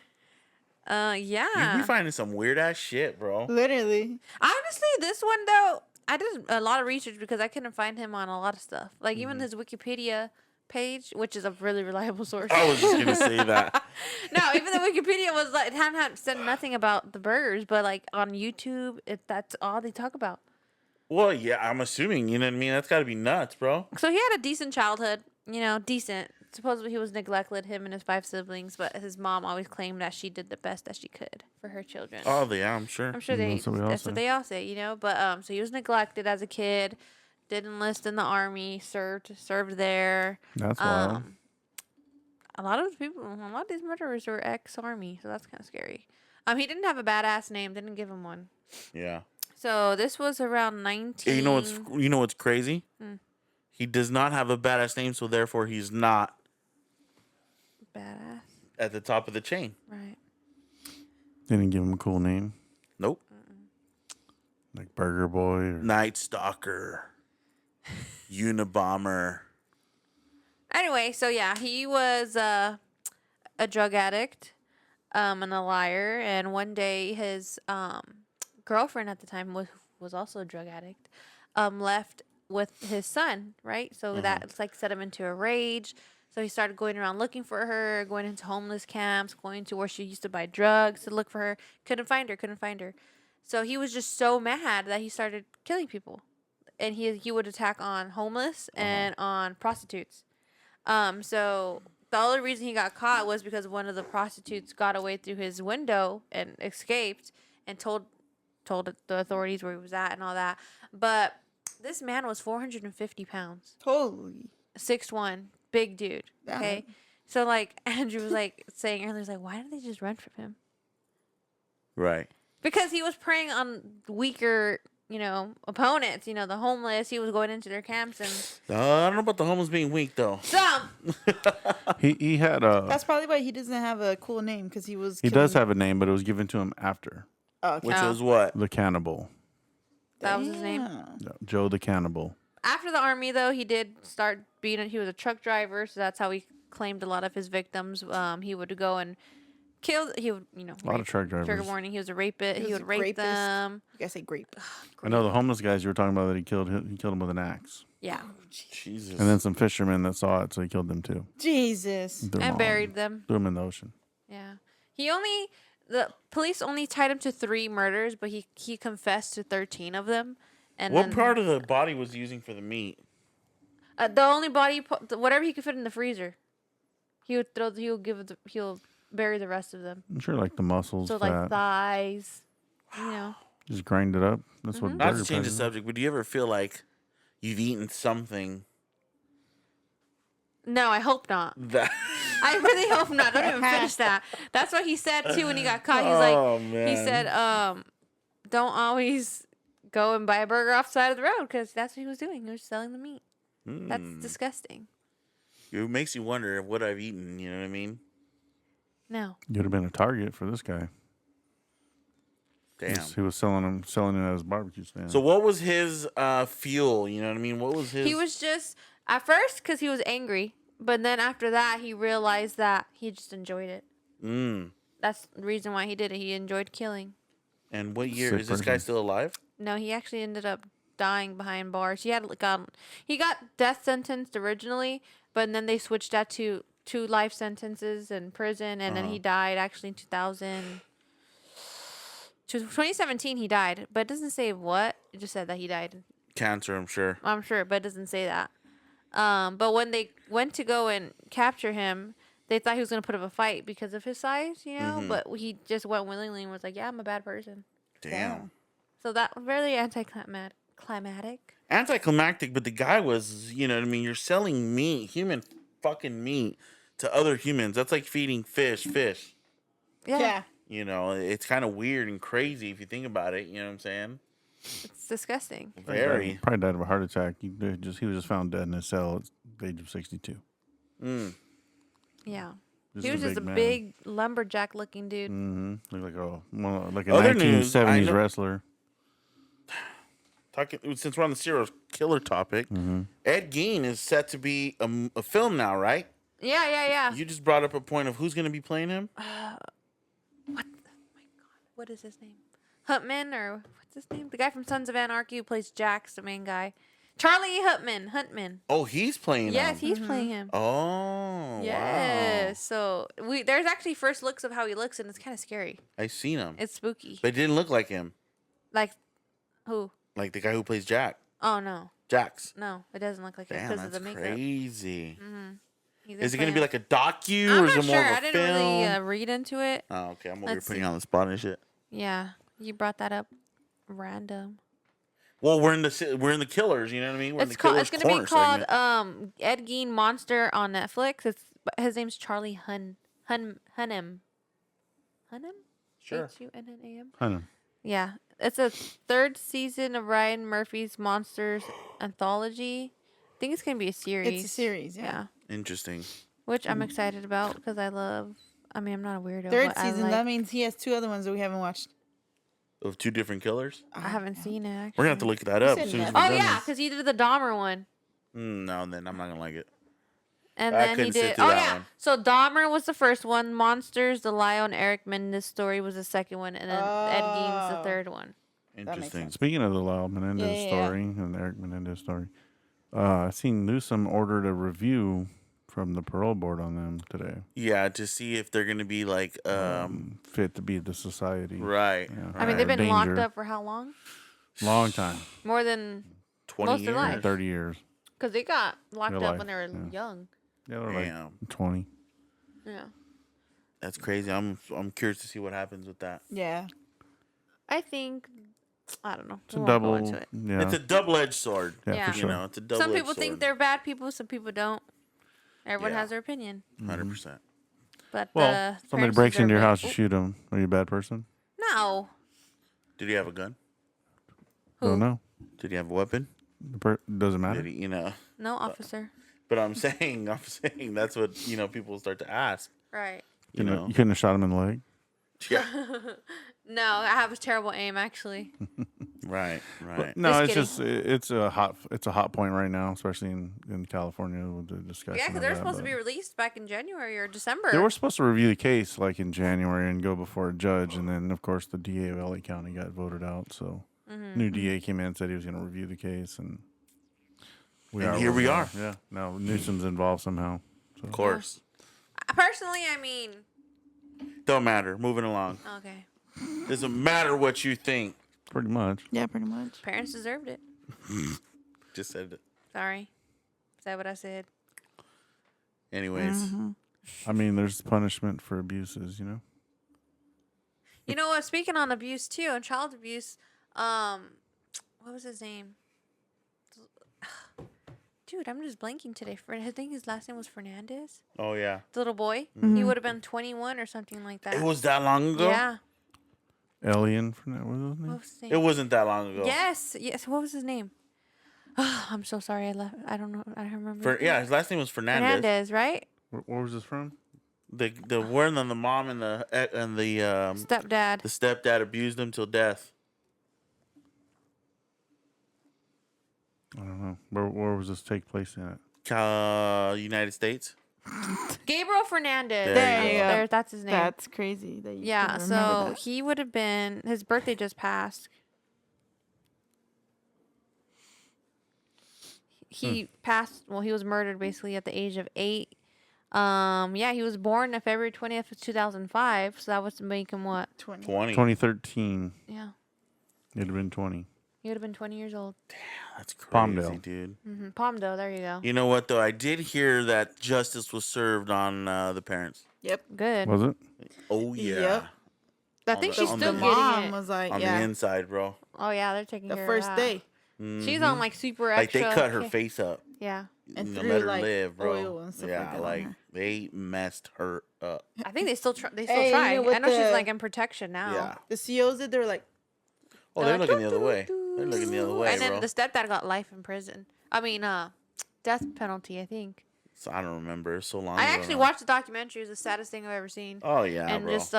You Yeah. be finding some weird ass shit, bro. Literally. Honestly, this one though, I did a lot of research because I couldn't find him on a lot of stuff. Like even his Wikipedia page, which is a really reliable source. I was just gonna say that. No, even the Wikipedia was like it hadn't said nothing about the burgers, but like on YouTube, that's all they talk about. Well, yeah, I'm assuming. You know what I mean? That's got to be nuts, bro. So he had a decent childhood, decent. Supposedly he was neglected, him and his 5 siblings, but his mom always claimed that she did the best that she could for her children. Oh, yeah, I'm sure. I'm sure That's what we all that's say. what they all say, But so he was neglected as a kid, did enlist in the army, served there. That's wild. Um, a lot of these murderers were ex-army, so that's kind of scary. He didn't have a badass name, didn't give him one. Yeah. So this was around 19. Hey, you know what's crazy? He does not have a badass name, so therefore he's not Badass, at the top of the chain. right? Didn't give him a cool name Nope. like Burger Boy. Or... Night Stalker. Unabomber. Anyway, so yeah, he was a drug addict, and a liar. And one day, his girlfriend at the time was also a drug addict. Left with his son, right? So that like set him into a rage. So he started going around looking for her, going into homeless camps, going to where she used to buy drugs to look for her. Couldn't find her. So he was just so mad that he started killing people, and he would attack on homeless and on prostitutes. So the only reason he got caught was because one of the prostitutes got away through his window and escaped and told the authorities where he was at and all that. But this man was 450 pounds, Holy. 6'1", big dude. Okay, Damn. so like Andrew was like saying earlier, he's like, why didn't they just run from him? Right. Because he was preying on weaker, opponents. The homeless. He was going into their camps and I don't know about the homeless being weak, though. some. He had a. That's probably why he doesn't have a cool name because he was. He does have a name, but it was given to him after Oh, okay. Which Oh. was what? the Cannibal. That was his name. Damn. Yeah, Joe the Cannibal. After the army, though, he did start he was a truck driver, so that's how he claimed a lot of his victims. He would go and kill. He would, A lot of truck drivers. Trigger warning. He was a rapist. He He was would a rape rapist. them. You guys say grape. I know the homeless guys you were talking about that he killed them with an axe. Yeah, Jesus. And then some fishermen that saw it, so he killed them too. Jesus. Threw 'em and all- buried them. Threw them in the ocean. Yeah, the police only tied him to 3 murders, but he confessed to 13 of them. And What then, part of the body was he using for the meat? The only whatever he could fit in the freezer, he'll bury the rest of them. I'm sure like the muscles, So fat. like thighs, you know. Just grind it up. That's what. Not to burger change the patties are. subject, but do you ever feel like you've eaten something No, I hope not. that? I really hope not. Don't even finish that. That's what he said too when he got caught. He's Oh, like, man. he said, don't always go and buy a burger off the side of the road because that's what he was doing. He was selling the meat. That's disgusting. It makes you wonder what I've eaten. You know what I mean? No. You'd have been a target for this guy. Damn. He was selling it as barbecue stand. So what was his fuel? You know what I mean? What was his? He was just at first because he was angry, but then after that he realized that he just enjoyed it. That's the reason why he did it. He enjoyed killing. And what year Sick is this guy person. still alive? No, he actually ended up dying behind bars. He got death sentenced originally, but then they switched that to 2 life sentences in prison, and then he died actually in 2017 he died, but it doesn't say what. It just said that he died. Cancer, I'm sure. I'm sure, but it doesn't say that. But when they went to go and capture him, they thought he was going to put up a fight because of his size, you know, but he just went willingly and was like, yeah, I'm a bad person. Damn. So that was really anticlimactic. Anticlimactic, but the guy was, you know what I mean? You're selling meat, human fucking meat, to other humans. That's like feeding fish. Yeah. You know, it's kind of weird and crazy if you think about it. You know what I'm saying? It's disgusting. Very. Probably died of a heart attack. He was just found dead in his cell at the age of 62. Yeah. Just He was just a man. big lumberjack looking dude. Looked like a Other news, 1970s I know- wrestler. Since we're on the serial killer topic, Ed Gein is set to be a film now, right? Yeah. You just brought up a point of who's going to be playing him. What is his name? Huntman, or what's his name? The guy from Sons of Anarchy who plays Jax, the main guy. Charlie Huntman. Oh, he's playing Yes, him. he's playing him. Oh, Yes. So there's actually first looks of how he looks, and it's kind of scary. wow. I seen him. It's spooky. But it didn't look like him. Like who? Like the guy who plays Jax. Oh no, No, it doesn't look like it Damn, because of that's the makeup. crazy. He's Is it play going to be him. like a docu I'm or is not it more sure. of a I didn't film? really read into it. Oh, okay. I'm over here Let's putting see. you on the spot and shit. Yeah, you brought that up. Random. Well, we're in the killers. You know what I mean? We're in the It's killers gonna be corner called segment. Ed Gein Monster on Netflix. His name's Charlie Hunnam. Hunnam. Sure. Hunnam. I know. Yeah, it's a 3rd season of Ryan Murphy's Monsters anthology. I think it's gonna be a series. It's a series, yeah. Interesting. Which I'm excited about because I love. I mean, I'm not a weirdo. 3rd but I season. like- That means he has 2 other ones that we haven't watched. Of 2 different killers? I haven't seen it. Actually. We're going to have to look that up said as soon as Netflix. we're Oh done yeah, this. because he did the Dahmer one, No, then I'm not going to like it. and I then he couldn't sit did. through Oh that yeah, one. so Dahmer was the first one. Monsters, the Lie on Eric Menendez story was the second one, and then Ed Gein's the Oh. 3rd one. makes Interesting. sense. Speaking of the Lyle Menendez Yeah. story and the Eric Menendez story, I seen Newsom ordered a review from the parole board on them today. Yeah, to see if they're going to be like, Fit to be the society. right. Yeah. I mean, they've been Danger. locked up for how long? Long time. More than 20 most of years. their life. 30 years. because they got locked Real up life, when they were yeah. young. Yeah, they're like Damn. 20. Yeah, That's crazy. I'm curious to see what happens with that. Yeah. I think I don't know. It's a We won't go double. into it. Yeah. It's a double-edged sword. yeah, Yeah. for You sure. know, it's a double-edged Some people sword. think they're bad people. Some people don't. Everyone Yeah. has their opinion. 100%. But Well, somebody parents breaks into your deserve house, it. you shoot them. Are you a bad person? No. Did he have a gun? Don't know. Did he have a weapon? Doesn't matter. Did he, you know? No, officer. But I'm saying that's what, people start to ask. Right. You know? You couldn't have shot him in the leg. Yeah. No, I have a terrible aim actually. Right. Right. No, Just it's kidding. just it's a hot point right now, especially in California with the discussion. Yeah, because of they're that, supposed to but- be released back in January or December. They were supposed to review the case like in January and go before a judge, and then of course the DA of LA County got voted out. So new DA came in and said he was going to review the case, and Here we are. Yeah, now Newsom's involved somehow. So. Of course. Personally, I mean, Don't matter. Moving along. okay. Doesn't matter what you think. Pretty much. Yeah, pretty much. Parents deserved it. Just said it. Sorry. Is that what I said? Anyways, I mean, there's punishment for abuses, you know? You know what? Speaking on abuse too, and child abuse, what was his name? Dude, I'm just blanking today. I think his last name was Fernandez. oh yeah, The little boy. Mm-hmm. He would have been 21 or something like that. it was that long ago. Yeah. Alien, what was his name? What was his name? It wasn't that long ago. Yes. What was his name? I'm so sorry. I don't know. I don't remember. His last name was Fernandez. Fernandez, right? Where was this from? The one on the mom and the Stepdad. the stepdad abused him till death. I don't know. Where was this take place at? United States. Gabriel Fernandez. There you go. That's his name. That's crazy. That you Yeah, can so remember that. he would have been, his birthday just passed. He passed, well, he was murdered basically at the age of 8. Yeah, he was born on February 20th of 2005, so that was to make him what? 20. 2013. Yeah, It'd have been 20. he would have been 20 years old. That's crazy, Palmdale. dude. Palmdale, there you go. You know what though? I did hear that justice was served on the parents. Yep. Good. Was it? Oh yeah. Yep. I on think the- she's on still the The getting mom it. was like, On yeah, the inside, bro. Oh, yeah, they're taking the care first of that. day. She's on like super Like extra. they cut her face up. Yeah. And You know, threw, let her like, live, bro. oil and stuff like Yeah, that on like her. they messed her up. I think they still try. Hey, you try. know, with I know she's the- like in protection now. Yeah. The COs did. They were like, Oh, they're looking the other way. They're looking the other way, And then bro. the stepdad got life in prison. I mean, death penalty, I think. So I don't remember. It's so long. I ago actually now. watched the documentary. It was the saddest thing I've ever seen. Oh yeah, And bro. just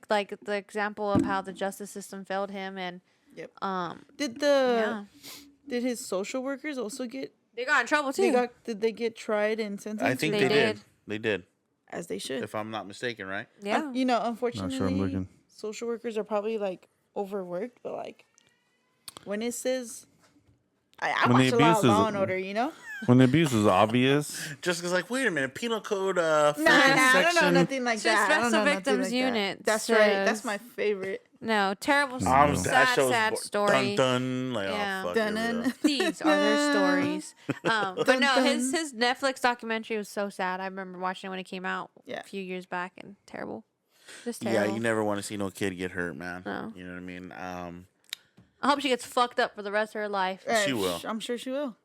like the example of how the justice system failed him, and yep. um, Did yeah, did his social workers also get? they got in trouble too. Did they get tried and sentenced? I think They they did. did. They did, as they should. if I'm not mistaken, right? Yeah. You know, Not unfortunately, sure I'm looking. social workers are probably like overworked, but like when it says, I When the watch a lot of abuse is- Law and Order, you know. When the abuse is obvious, Just because, like, wait a minute, penal code, Nah, I don't know section. nothing like It's that. just I don't know Special nothing Victims like that. Unit That's right. That's says- my favorite. No, terrible, that sad, show's sad story. Dun dun. Like, Yeah. oh fuck. Dun, here we dun. go. These are their stories. But Dun, no, dun. his Netflix documentary was so sad. I remember watching it when it came out Yeah. a few years back, and terrible. Just Yeah, terrible. you never want to see no kid get hurt, man. No. You know what I mean? I hope she gets fucked up for the rest of her life. She will. I'm sure she will.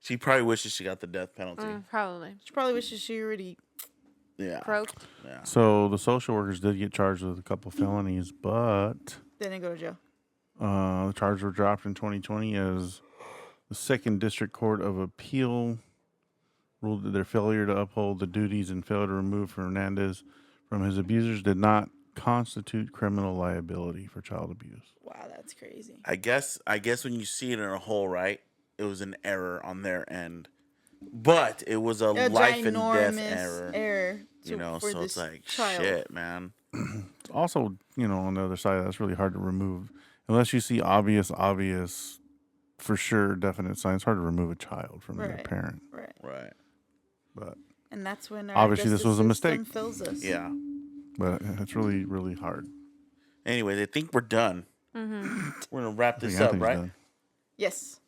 She probably wishes she got the death penalty. Probably. She probably wishes she already. Yeah. Croaked. Yeah. so the social workers did get charged with a couple felonies, but Didn't go to jail. the charges were dropped in 2020 as the Second District Court of Appeal ruled that their failure to uphold the duties and failure to remove Fernandez from his abusers did not constitute criminal liability for child abuse. Wow, that's crazy. I guess when you see it in a whole, right, it was an error on their end. But it was a life and death ginormous error. to- You know, for so it's this like child. shit, man. It's also, on the other side, that's really hard to remove. Unless you see obvious, for sure, definite signs. It's hard to remove a child from their Right. parent. Right. Right. But And that's when our Obviously, this justice was a system mistake. fails us. Yeah. it's really, really hard. Anyways, I think we're done. Mm-hmm. We're gonna wrap I think this up, Anthony's right? done. Yes.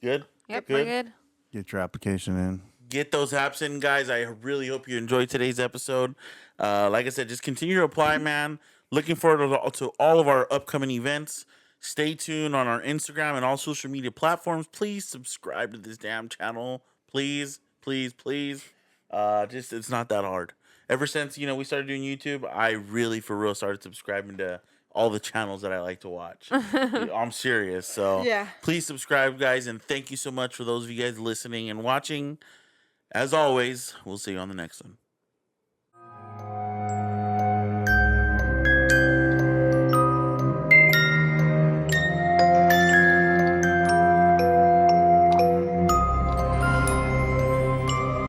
Good. Yep, Good. we're good. Get your application in. Get those apps in, guys. I really hope you enjoyed today's episode. Like I said, just continue to apply, man. Looking forward to all of our upcoming events. Stay tuned on our Instagram and all social media platforms. Please subscribe to this damn channel. Please, please, please. It's not that hard. Ever since, we started doing YouTube, I really, for real, started subscribing to all the channels that I like to watch. I'm serious. So Yeah. please subscribe, guys. And thank you so much for those of you guys listening and watching. As always, we'll see you on the next one.